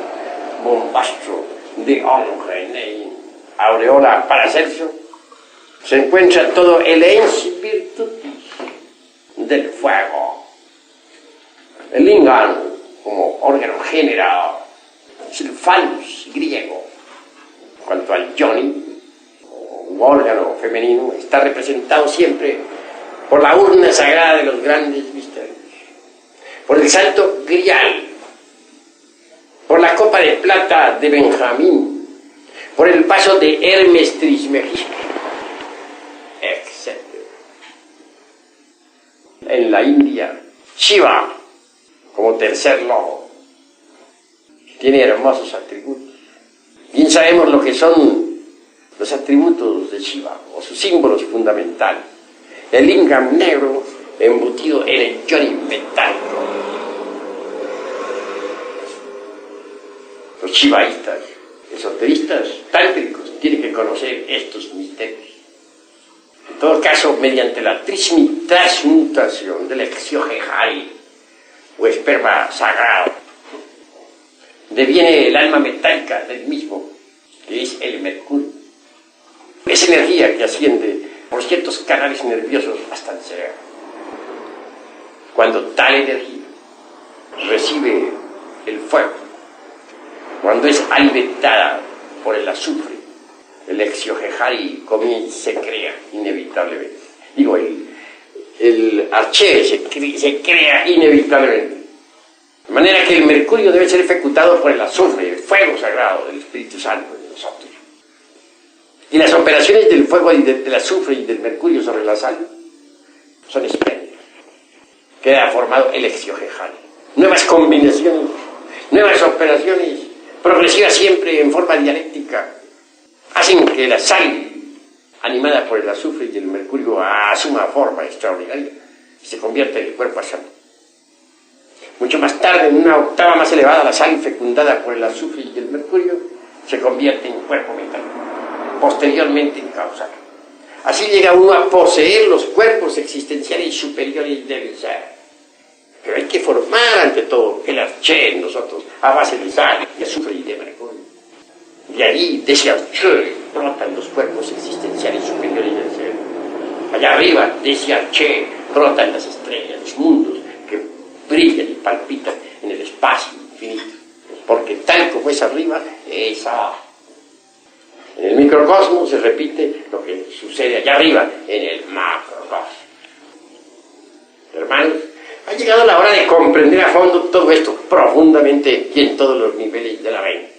bombastro de Ongenei, aureola Paracelso, se encuentra todo el ens virtutis del fuego. El lingam, como órgano generador, es el phallus griego. En cuanto al yoni, un órgano femenino, está representado siempre por la urna sagrada de los grandes misterios, por el salto grial, por la copa de plata de Benjamín, por el vaso de Hermes Trismegisto, etc. En la India, Shiva, como tercer lobo, tiene hermosos atributos. Bien sabemos lo que son los atributos de Shiva, o sus símbolos fundamentales. El lingam negro embutido en el yoni metálico. Los shivaístas, esoteristas, tántricos, tienen que conocer estos misterios. En todo caso, mediante la transmutación del exiogejae, o esperma sagrado, deviene el alma metálica del mismo, que es el mercurio. Es energía que asciende por ciertos canales nerviosos hasta el cerebro. Cuando tal energía recibe el fuego, cuando es alimentada por el azufre, el exiogejae se crea inevitablemente. Digo, el arché se crea inevitablemente. De manera que el mercurio debe ser ejecutado por el azufre, el fuego sagrado del Espíritu Santo de nosotros. Y las operaciones del fuego y del azufre y del mercurio sobre la sal son espléndidas. Queda formado el exiogejae. Nuevas combinaciones, nuevas operaciones, progresivas siempre en forma dialéctica, hacen que la sal, animada por el azufre y el mercurio, asuma forma extraordinaria y se convierta en el cuerpo astral. Mucho más tarde, en una octava más elevada, la sal fecundada por el azufre y el mercurio se convierte en cuerpo metálico, posteriormente en causal. Así llega uno a poseer los cuerpos existenciales superiores del ser. Pero hay que formar ante todo el arché en nosotros, a base de sal, de azufre y de mercurio. De allí, de ese arché, brotan los cuerpos existenciales superiores del ser. Allá arriba, de ese arché, brotan las estrellas, los mundos que brillan y palpitan en el espacio infinito. Porque tal como es arriba, es abajo. En el microcosmos se repite lo que sucede allá arriba, en el macrocosmos. Hermanos, ha llegado la hora de comprender a fondo todo esto profundamente y en todos los niveles de la mente.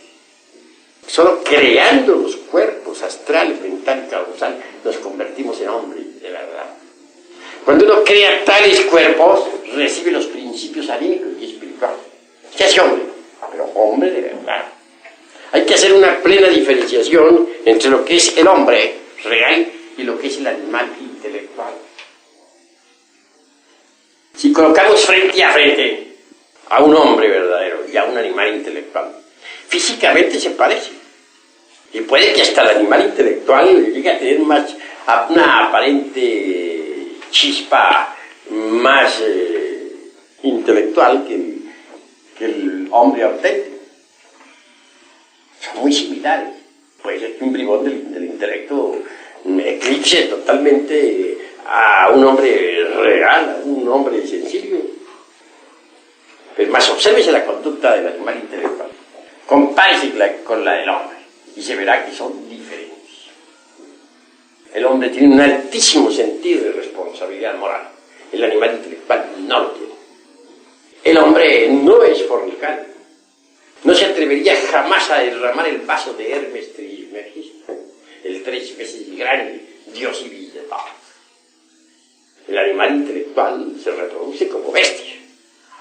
Solo creando los cuerpos astral, mental y causal nos convertimos en hombres de verdad. Cuando uno crea tales cuerpos, recibe los principios anímicos y espirituales. Se hace hombre, pero hombre de verdad. Hay que hacer una plena diferenciación entre lo que es el hombre real y lo que es el animal intelectual. Si colocamos frente a frente a un hombre verdadero y a un animal intelectual, físicamente se parecen. Y puede que hasta el animal intelectual llegue a tener una aparente chispa más intelectual que el hombre auténtico. Son muy similares. Puede ser que un bribón del intelecto eclipse totalmente a un hombre real, a un hombre sencillo. Pero más obsérvese la conducta del animal intelectual. Compárese con la del hombre y se verá que son diferentes. El hombre tiene un altísimo sentido de responsabilidad moral. El animal intelectual no lo tiene. El hombre no es fornicario. No se atrevería jamás a derramar el vaso de Hermes Trismegisto, el 3 veces grande dios y de paz. El animal intelectual se reproduce como bestia,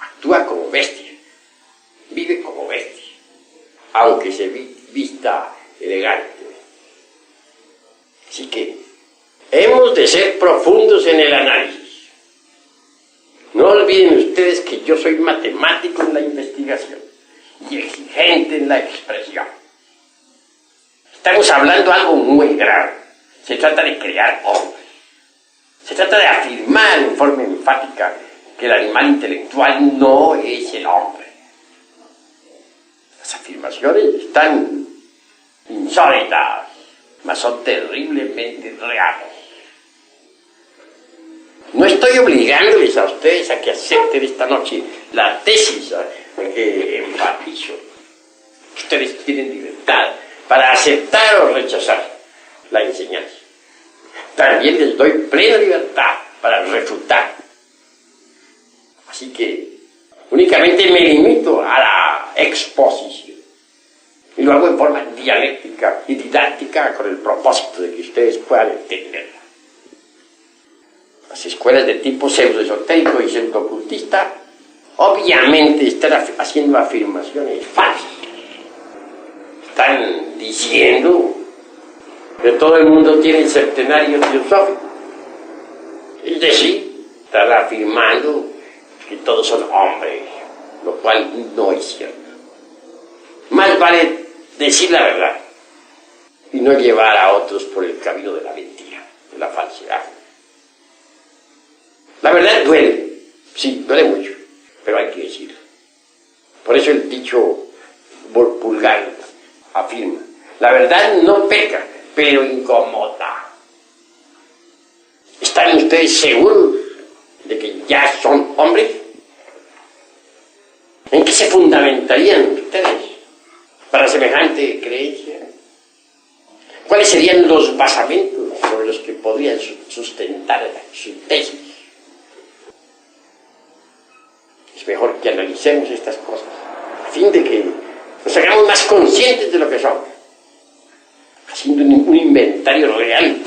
actúa como bestia, vive como bestia, aunque se vista elegante. Así que hemos de ser profundos en el análisis. No olviden ustedes que yo soy matemático en la investigación y exigente en la expresión. Estamos hablando de algo muy grave. Se trata de crear hombres. Se trata de afirmar en forma enfática que el animal intelectual no es el hombre. Las afirmaciones están insólitas, mas son terriblemente reales. No estoy obligándoles a ustedes a que acepten esta noche la tesis que enfatizo. Ustedes tienen libertad para aceptar o rechazar la enseñanza. También les doy plena libertad para refutar. Así que únicamente me limito a la exposición. Y lo hago en forma dialéctica y didáctica con el propósito de que ustedes puedan entenderla. Las escuelas de tipo pseudoesotérico y pseudo-ocultista obviamente están haciendo afirmaciones falsas. Están diciendo que todo el mundo tiene el septenario teosófico. Es decir, están afirmando que todos son hombres, lo cual no es cierto. Más vale decir la verdad y no llevar a otros por el camino de la mentira, de la falsedad. La verdad duele, sí, duele mucho, pero hay que decirlo. Por eso el dicho vulgar afirma: la verdad no peca, pero incomoda. ¿Están ustedes seguros de que ya son hombres? ¿En qué se fundamentarían ustedes para semejante creencia? ¿Cuáles serían los basamentos sobre los que podrían sustentar su tesis? Es mejor que analicemos estas cosas a fin de que nos hagamos más conscientes de lo que somos, haciendo un inventario real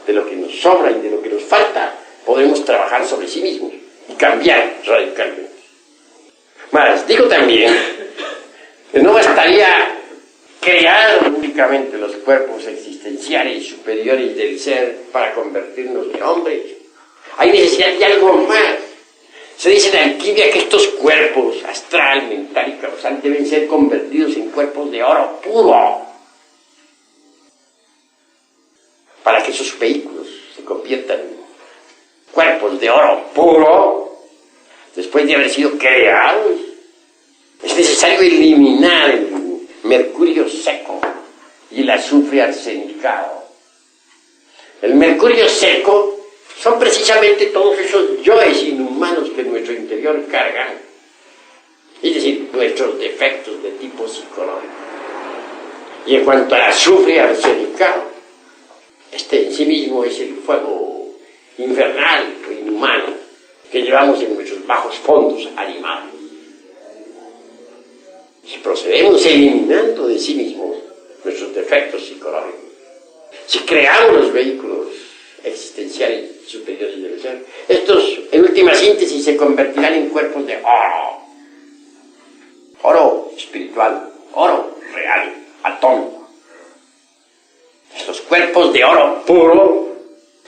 de lo que nos sobra y de lo que nos falta. Podemos trabajar sobre sí mismos y cambiar radicalmente. Más, digo también que no bastaría crear únicamente los cuerpos existenciales superiores del ser para convertirnos en hombres. Hay necesidad de algo más. Se dice en alquimia que estos cuerpos, astral, mental y causal, deben ser convertidos en cuerpos de oro puro, para que esos vehículos se conviertan en cuerpos de oro puro. después de haber sido creados, es necesario eliminar el mercurio seco y el azufre arsenicado. El mercurio seco son precisamente todos esos yoes inhumanos que en nuestro interior cargan, es decir, nuestros defectos de tipo psicológico. Y en cuanto al azufre arsenicado, este en sí mismo es el fuego infernal o inhumano que llevamos en nuestros bajos fondos animales. Si procedemos eliminando de sí mismos nuestros defectos psicológicos, si creamos los vehículos existenciales superiores del ser, estos en última síntesis se convertirán en cuerpos de oro espiritual, oro real, atómico. Estos cuerpos de oro puro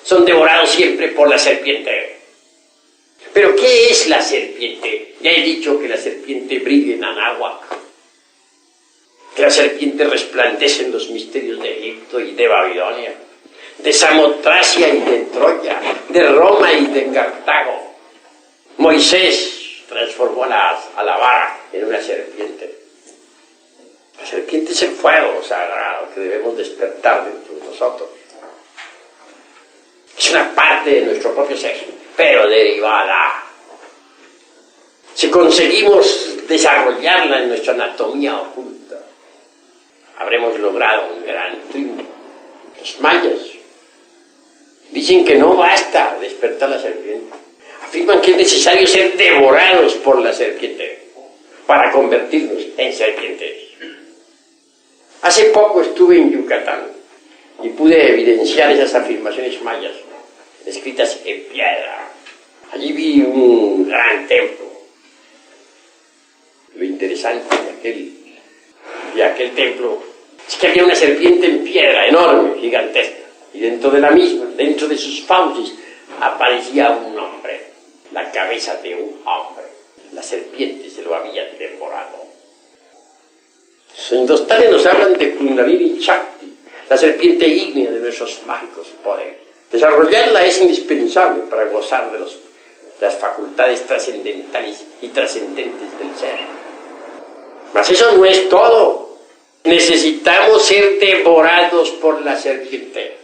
son devorados siempre por la serpiente. ¿Pero qué es la serpiente? Ya he dicho que la serpiente brilla en Anáhuac, que la serpiente resplandece en los misterios de Egipto y de Babilonia, de Samotracia y de Troya, de Roma y de Cartago. Moisés transformó a la vara en una serpiente. La serpiente es el fuego sagrado que debemos despertar dentro de nosotros. Es una parte de nuestro propio ser, pero derivada. Si conseguimos desarrollarla en nuestra anatomía oculta, habremos logrado un gran triunfo. Los mayas dicen que no basta despertar la serpiente. Afirman que es necesario ser devorados por la serpiente para convertirnos en serpientes. Hace poco estuve en Yucatán y pude evidenciar esas afirmaciones mayas escritas en piedra. Allí vi un gran templo. Lo interesante de aquel templo es que había una serpiente en piedra enorme, gigantesca, y dentro de la misma, dentro de sus fauces, aparecía un hombre, la cabeza de un hombre. La serpiente se lo había devorado. Los hindústanes nos hablan de Kundalini Shakti, la serpiente ígnea de nuestros mágicos poderes. Desarrollarla es indispensable para gozar de las facultades trascendentales y trascendentes del ser. Mas eso no es todo. Necesitamos ser devorados por la serpiente.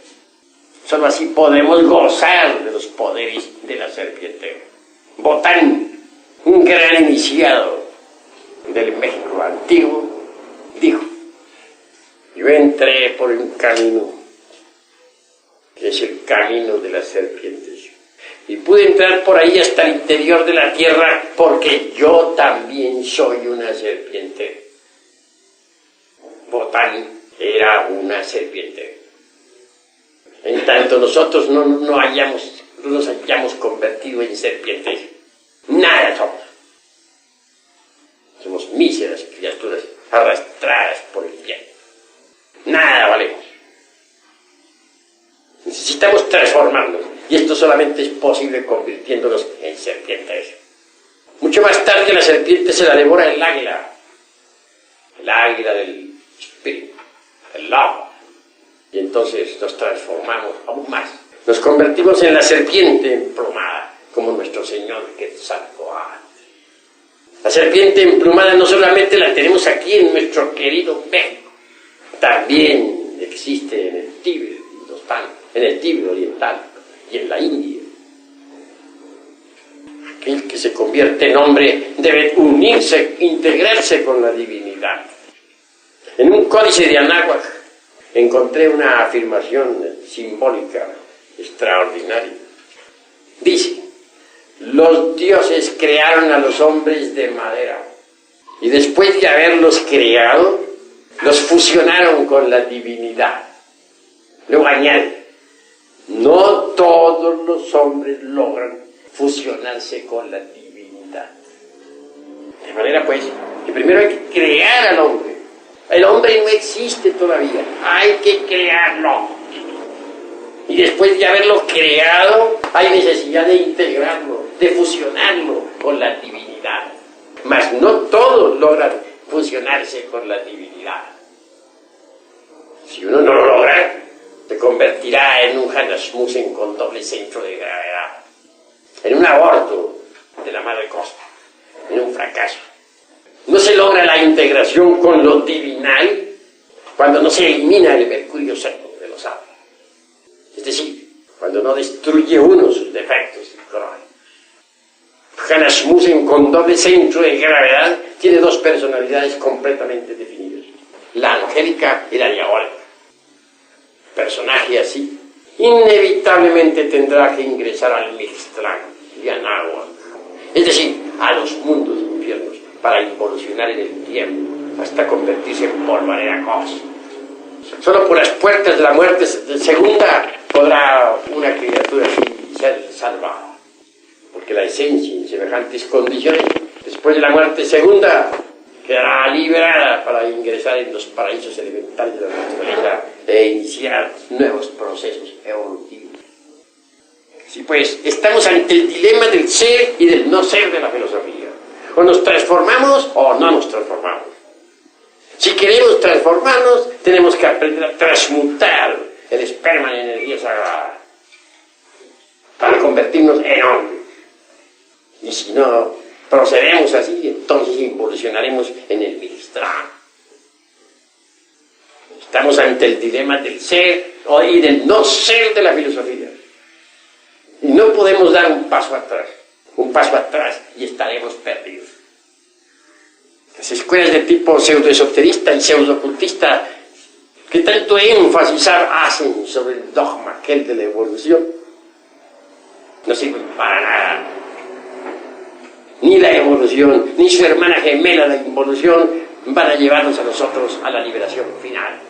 Solo así podemos gozar de los poderes de la serpiente. Botán, un gran iniciado del México antiguo, dijo: yo entré por un camino que es el camino de las serpientes, y pude entrar por ahí hasta el interior de la tierra porque yo también soy una serpiente. Botán era una serpiente. En tanto nosotros no nos hayamos convertido en serpientes, nada somos. Somos míseras criaturas arrastradas por el viento. Nada valemos. Necesitamos transformarnos, y esto solamente es posible convirtiéndonos en serpientes. Mucho más tarde la serpiente se la devora el águila del espíritu, el lava, y entonces nos transformamos aún más. Nos convertimos en la serpiente emplumada, como nuestro Señor Quetzalcóatl. La serpiente emplumada no solamente la tenemos aquí en nuestro querido México, también existe en el Tíbet, en el Tíbet oriental y en la India. Aquel que se convierte en hombre debe unirse, integrarse con la divinidad. En un códice de Anáhuac encontré una afirmación simbólica extraordinaria. Dice: los dioses crearon a los hombres de madera y después de haberlos creado, los fusionaron con la divinidad. Luego añade: no todos los hombres logran fusionarse con la divinidad. De manera pues, que primero hay que crear al hombre. El hombre no existe todavía, hay que crearlo. Y después de haberlo creado, hay necesidad de integrarlo, de fusionarlo con la divinidad. Mas no todos logran fusionarse con la divinidad. Si uno no lo logra, se convertirá en un Hanasmussen con doble centro de gravedad, en un aborto de la madre cosa, en un fracaso. No se logra la integración con lo divinal cuando no se elimina el mercurio seco de los árboles. Es decir, cuando no destruye uno sus defectos. Rasmussen, con doble centro de gravedad, tiene dos personalidades completamente definidas: la angélica y la diabólica. Personaje así inevitablemente tendrá que ingresar al Mixtlán y a Náhuatl, es decir, a los mundos infiernos, para involucionar en el tiempo hasta convertirse en polvareda cósmica. Solo por las puertas de la muerte segunda podrá una criatura así ser salvada, porque la esencia en semejantes condiciones, después de la muerte segunda, quedará liberada para ingresar en los paraísos elementales de la naturaleza e iniciar nuevos procesos evolutivos. Sí, pues, estamos ante el dilema del ser y del no ser de la filosofía. O nos transformamos o no nos transformamos. Si queremos transformarnos, tenemos que aprender a transmutar el esperma en energía sagrada para convertirnos en hombres. Y si no procedemos así, entonces involucionaremos en el Mixtlán. Estamos ante el dilema del ser y del no ser de la filosofía. Y no podemos dar un paso atrás y estaremos perdidos. Las escuelas de tipo pseudoesoterista y pseudo-ocultista, que tanto énfasis hacen sobre el dogma aquel de la evolución, no sirven para nada. Ni la evolución, ni su hermana gemela, la involución, van a llevarnos a nosotros a la liberación final.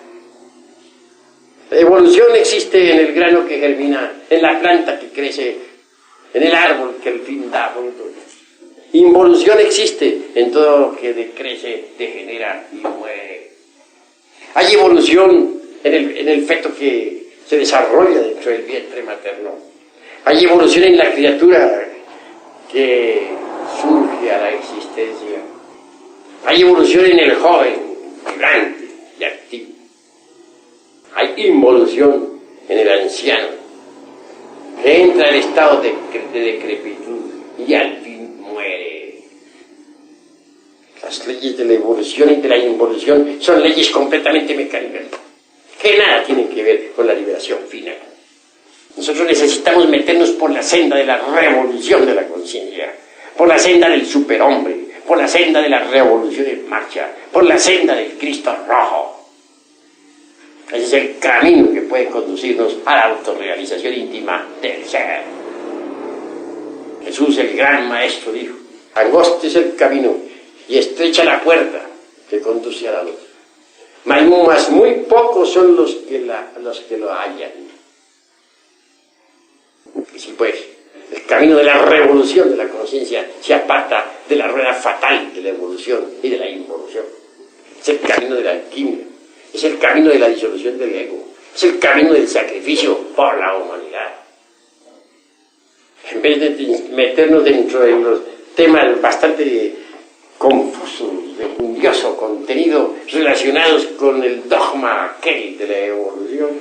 La evolución existe en el grano que germina, en la planta que crece, en el árbol que al fin da fruto. Involución existe en todo lo que decrece, degenera y muere. Hay evolución en el feto que se desarrolla dentro del vientre materno. Hay evolución en la criatura que surge a la existencia. Hay evolución en el joven, vibrante y activo. Hay involución en el anciano, que entra en el estado de decrepitud y al fin muere. Las leyes de la evolución y de la involución son leyes completamente mecánicas, que nada tienen que ver con la liberación final. Nosotros necesitamos meternos por la senda de la revolución de la conciencia, por la senda del superhombre, por la senda de la revolución en marcha, por la senda del Cristo rojo. Ese es el camino que puede conducirnos a la autorrealización íntima del ser. Jesús, el gran maestro, dijo: angosto es el camino y estrecha la puerta que conduce a la luz, mas muy pocos son los que lo hallan. Y si pues el camino de la revolución de la conciencia se aparta de la rueda fatal de la evolución y de la involución, es el camino de la alquimia, es el camino de la disolución del ego, es el camino del sacrificio por la humanidad. En vez de meternos dentro de los temas bastante confusos, de curioso contenido relacionados con el dogma aquel de la evolución,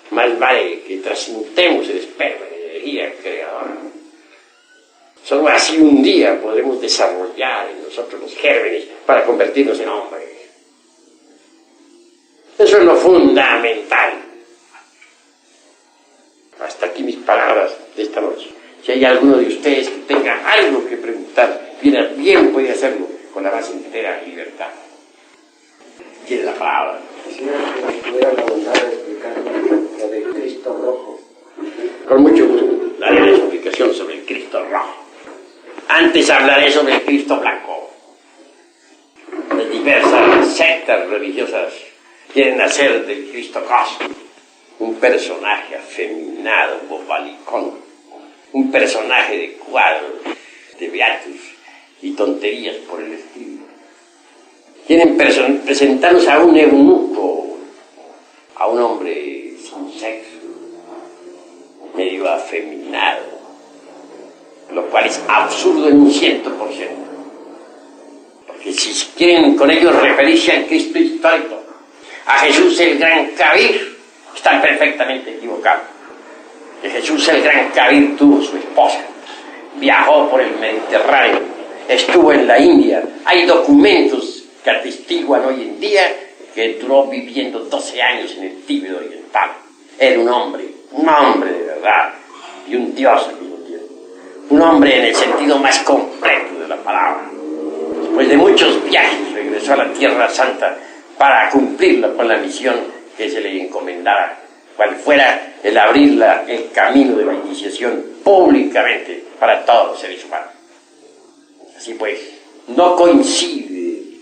más vale que transmutemos el esperma en energía creadora. Solo así un día podremos desarrollar en nosotros los gérmenes para convertirnos en hombres. Eso es lo fundamental. Hasta aquí mis palabras de esta noche. Si hay alguno de ustedes que tenga algo que preguntar, bien puede hacerlo con la más entera libertad. Tiene la palabra. Quisiera que nos tuviera la bondad de explicar lo del Cristo rojo. Con mucho gusto daré la explicación sobre el Cristo rojo. Antes hablaré sobre el Cristo blanco. Las diversas sectas religiosas quieren hacer del Cristo cósmico un personaje afeminado, bobalicón, un personaje de cuadros, de beatus y tonterías por el estilo. Quieren presentarnos a un eunuco, a un hombre sin sexo, medio afeminado, lo cual es absurdo en un 100%. Porque si quieren con ello referirse al Cristo histórico, a Jesús el Gran Kabir, están perfectamente equivocados. Que Jesús el Gran Kabir tuvo su esposa, viajó por el Mediterráneo, estuvo en la India. Hay documentos que atestiguan hoy en día que duró viviendo 12 años en el Tíbet oriental. Era un hombre de verdad, y un dios al mismo tiempo. Un hombre en el sentido más completo de la palabra. Después de muchos viajes regresó a la Tierra Santa para cumplir con la misión que se le encomendara, cual fuera el abrir el camino de la iniciación públicamente para todos los seres humanos. Así pues, no coincide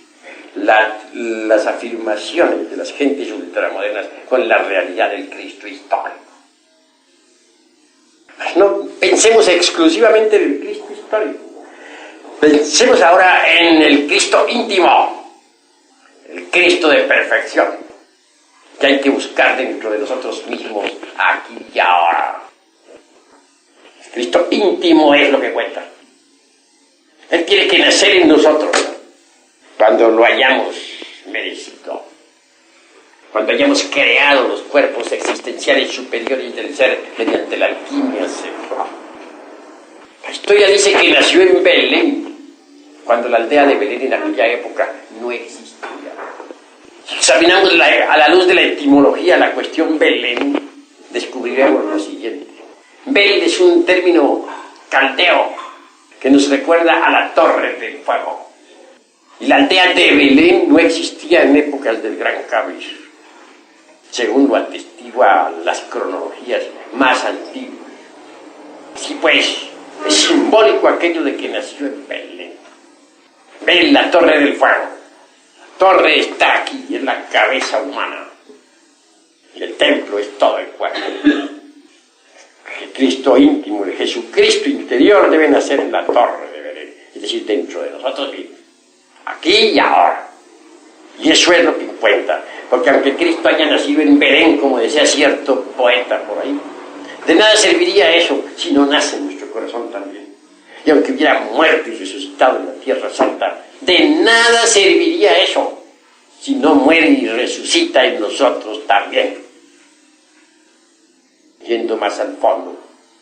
las afirmaciones de las gentes ultramodernas con la realidad del Cristo histórico. No pensemos exclusivamente en el Cristo histórico. Pensemos ahora en el Cristo íntimo, el Cristo de perfección, que hay que buscar dentro de nosotros mismos, aquí y ahora. El Cristo íntimo es lo que cuenta. Él quiere que nacer en nosotros cuando lo hayamos merecido, cuando hayamos creado los cuerpos existenciales superiores del ser mediante la alquimia sexual. La historia dice que nació en Belén, cuando la aldea de Belén en aquella época no existía. Si examinamos a la luz de la etimología la cuestión Belén, descubriremos lo siguiente. Bel es un término caldeo que nos recuerda a la Torre del Fuego. Y la aldea de Belén no existía en épocas del Gran Kabir, según lo atestiguan las cronologías más antiguas. Así pues, es simbólico aquello de que nació en Belén. Ven la Torre del Fuego. La torre está aquí, en la cabeza humana. Y el templo es todo el cuerpo. El Cristo íntimo, el Jesucristo interior debe nacer en la Torre de Belén, es decir, dentro de nosotros mismos, aquí y ahora. Y eso es lo que cuenta, porque aunque Cristo haya nacido en Belén, como decía cierto poeta por ahí, de nada serviría eso si no nace en nuestro corazón también. Y aunque hubiera muerto y resucitado en la Tierra Santa, de nada serviría eso si no muere y resucita en nosotros también. Yendo más al fondo,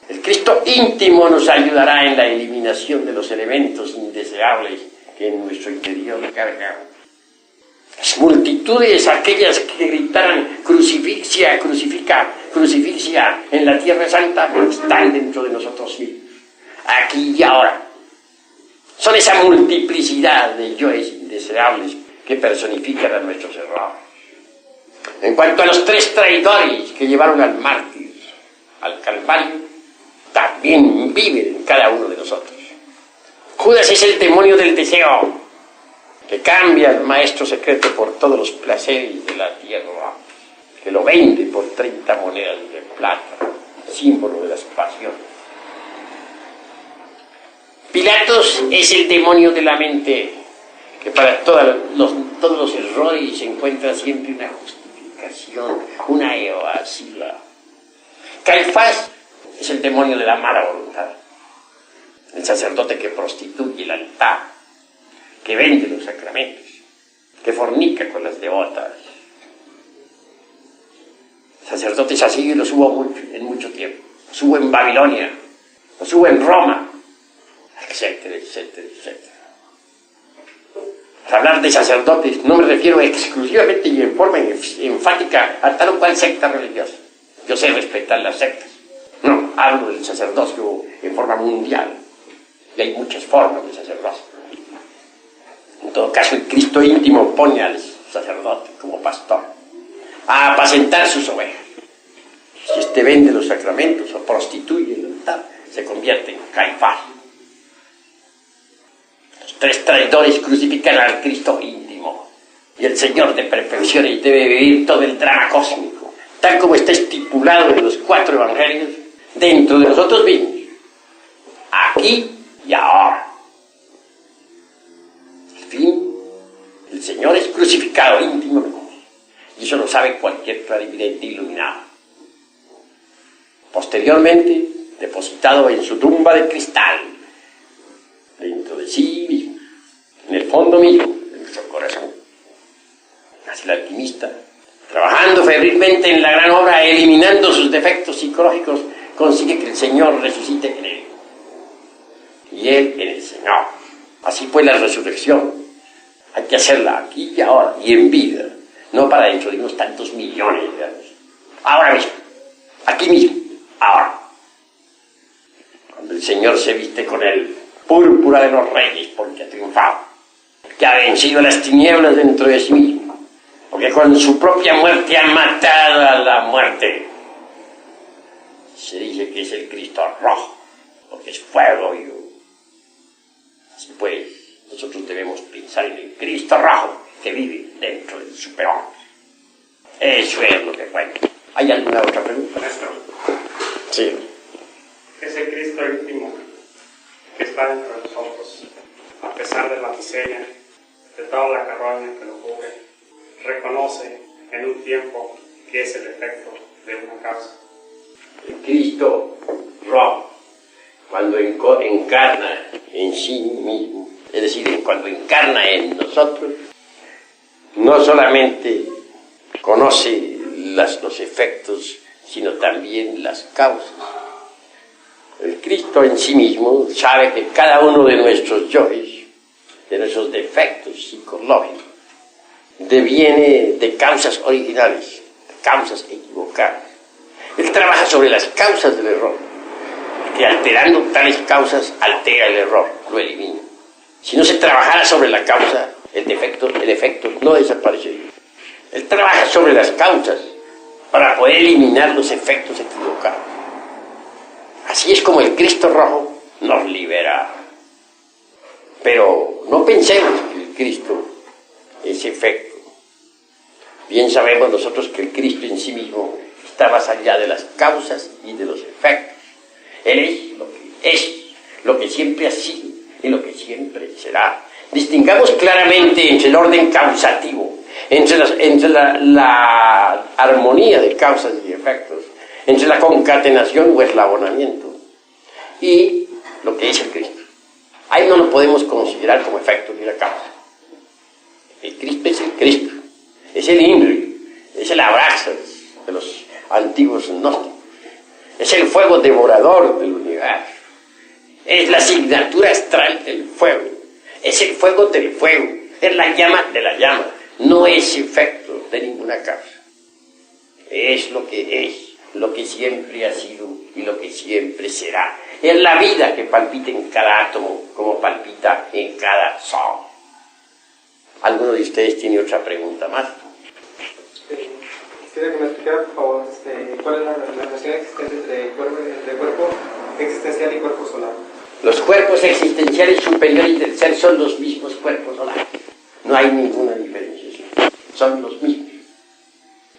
el Cristo íntimo nos ayudará en la eliminación de los elementos indeseables que en nuestro interior cargamos. Las multitudes, aquellas que gritaran crucifixia, crucifica, crucifixia en la Tierra Santa, están dentro de nosotros mismos, aquí y ahora. Son esa multiplicidad de yoes indeseables que personifican a nuestros errores. En cuanto a los 3 traidores que llevaron al mártir al Calvario, también viven en cada uno de nosotros. Judas es el demonio del deseo, que cambia al maestro secreto por todos los placeres de la tierra, que lo vende por 30 monedas de plata, símbolo de las pasiones. Pilatos es el demonio de la mente, que para todos los errores se encuentra siempre una justificación, una evasiva. Caifás es el demonio de la mala voluntad, el sacerdote que prostituye el altar, que vende los sacramentos, que fornica con las devotas. Sacerdotes así los hubo en mucho tiempo. Los hubo en Babilonia, los hubo en Roma, etcétera, etcétera, etcétera. Al hablar de sacerdotes no me refiero exclusivamente y en forma enfática a tal o cual secta religiosa. Yo sé respetar las sectas. No, hablo del sacerdocio en forma mundial. Y hay muchas formas de sacerdocio. En todo caso, el Cristo íntimo pone al sacerdote como pastor a apacentar sus ovejas. Si éste vende los sacramentos o prostituye el altar, se convierte en Caifás. Los 3 traidores crucifican al Cristo íntimo. Y el Señor de perfecciones debe vivir todo el drama cósmico, tal como está estipulado en los 4 evangelios, dentro de nosotros mismos, aquí y ahora. Al fin, el Señor es crucificado íntimamente, y eso lo sabe cualquier clarividente iluminado. Posteriormente, depositado en su tumba de cristal, dentro de sí mismo, en el fondo mismo de nuestro corazón. Así el alquimista, trabajando febrilmente en la gran obra, eliminando sus defectos psicológicos, consigue que el Señor resucite en él. y Él en el Señor. Así fue la resurrección. Hay que hacerla aquí y ahora, y en vida, no para dentro de unos tantos millones de años. Ahora mismo, aquí mismo, ahora. Cuando el Señor se viste con el púrpura de los reyes, porque ha triunfado, que ha vencido las tinieblas dentro de sí mismo, porque con su propia muerte ha matado a la muerte. Se dice que es el Cristo rojo, porque es fuego vivo. Así pues, nosotros debemos pensar en el Cristo rojo que vive dentro del superhombre. Eso es lo que cuenta. ¿Hay alguna otra pregunta? Sí. Ese Cristo íntimo que está dentro de nosotros, a pesar de la miseria, de toda la carroña que lo cubre, reconoce en un tiempo que es el efecto de una causa. El Cristo rojo, cuando encarna en sí mismo, es decir, cuando encarna en nosotros, no solamente conoce los efectos, sino también las causas. El Cristo en sí mismo sabe que cada uno de nuestros yoes, de nuestros defectos psicológicos, deviene de causas originales, de causas equivocadas. Él trabaja sobre las causas del error, que alterando tales causas altera el error, lo elimina. Si no se trabajara sobre la causa, el efecto no desaparecería. Él trabaja sobre las causas para poder eliminar los efectos equivocados. Así es como el Cristo rojo nos libera. Pero no pensemos que el Cristo es efecto. Bien sabemos nosotros que el Cristo en sí mismo está más allá de las causas y de los efectos. Él es lo que siempre ha sido y lo que siempre será. Distingamos claramente entre el orden causativo, entre la armonía de causas y efectos, entre la concatenación o eslabonamiento y lo que es el Cristo. Ahí no lo podemos considerar como efecto ni la causa. El Cristo es el Cristo, es el INRI, es el Abraxas de los antiguos gnósticos, es el fuego devorador del universo, es la asignatura astral del fuego, es el fuego del fuego, es la llama de la llama, no es efecto de ninguna causa. Es, lo que siempre ha sido y lo que siempre será. Es la vida que palpita en cada átomo, como palpita en cada sol. ¿Alguno de ustedes tiene otra pregunta más? Quisiera que me explicara, por favor, cuál es la relación existente entre cuerpo existencial y cuerpo solar. Los cuerpos existenciales superiores del ser son los mismos cuerpos solares. No hay ninguna diferenciación. Son los mismos.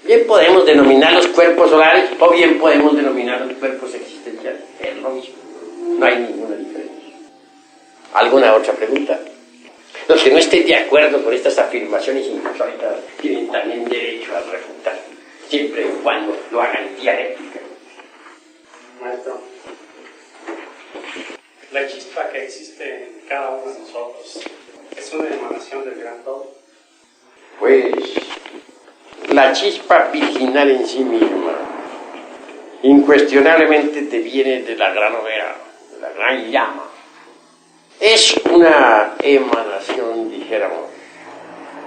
Bien podemos denominar los cuerpos solares o bien podemos denominar los cuerpos existenciales. Es lo mismo. No hay ninguna diferencia. ¿Alguna otra pregunta? Los que no estén de acuerdo con estas afirmaciones insólitas tienen también derecho a refutar, siempre y cuando lo hagan dialéctica. Maestro, la chispa que existe en cada uno de nosotros es una emanación del gran todo. Pues la chispa virginal en sí misma incuestionablemente deviene de la gran hoguera, de la gran llama. Es una emanación, dijéramos,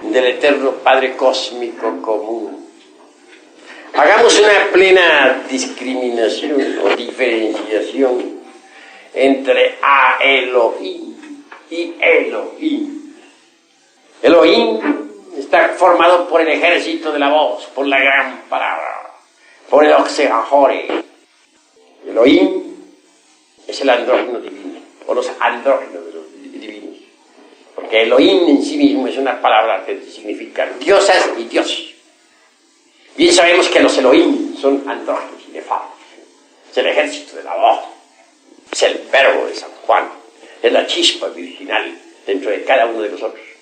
del eterno Padre Cósmico Común. Hagamos una plena discriminación o diferenciación entre a Elohim y Elohim. Elohim está formado por el ejército de la voz, por la gran palabra, por el Oxegahore. Elohim es el andrógeno divino, o los andrógenos de los divinos. Porque Elohim en sí mismo es una palabra que significa diosas y dioses. Bien sabemos que los Elohim son andrógenos y nefastos. Es el ejército de la voz, es el verbo de San Juan, es la chispa virginal dentro de cada uno de nosotros.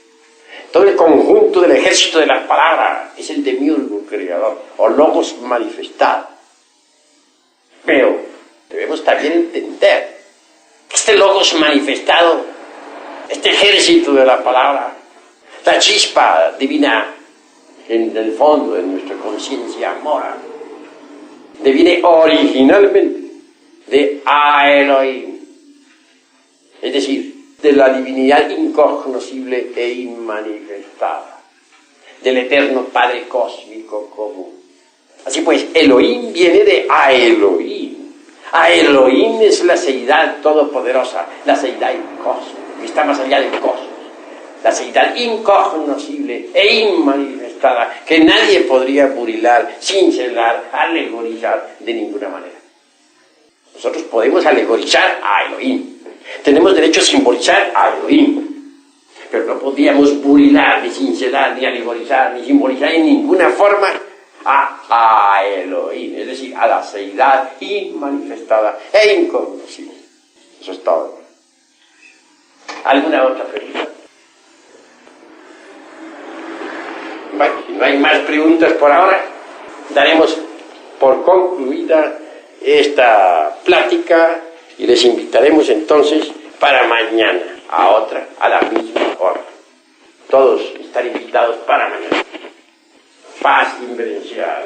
Todo el conjunto del ejército de la palabra es el demiurgo creador, o logos manifestado. Pero debemos también entender que este logos manifestado, este ejército de la palabra, la chispa divina en el fondo de nuestra conciencia mora, deviene originalmente de a Elohim. es decir, de la divinidad incognoscible e inmanifestada, del eterno Padre cósmico común. Así pues, Elohim viene de Aelohim. Aelohim es la seidad todopoderosa, la seidad cósmica, que está más allá del cosmos, la seidad incognoscible e inmanifestada, que nadie podría burilar, cincelar, alegorizar de ninguna manera. Nosotros podemos alegorizar a Elohim, tenemos derecho a simbolizar a Elohim, pero no podíamos burilar, ni cincelar, ni alegorizar, ni simbolizar en ninguna forma a Elohim, es decir, a la seidad inmanifestada e incognoscible. Eso es todo. ¿Alguna otra pregunta? Bueno, si no hay más preguntas por ahora, daremos por concluida esta plática y les invitaremos entonces para mañana a la misma hora. Todos están invitados para mañana. Paz inverencial.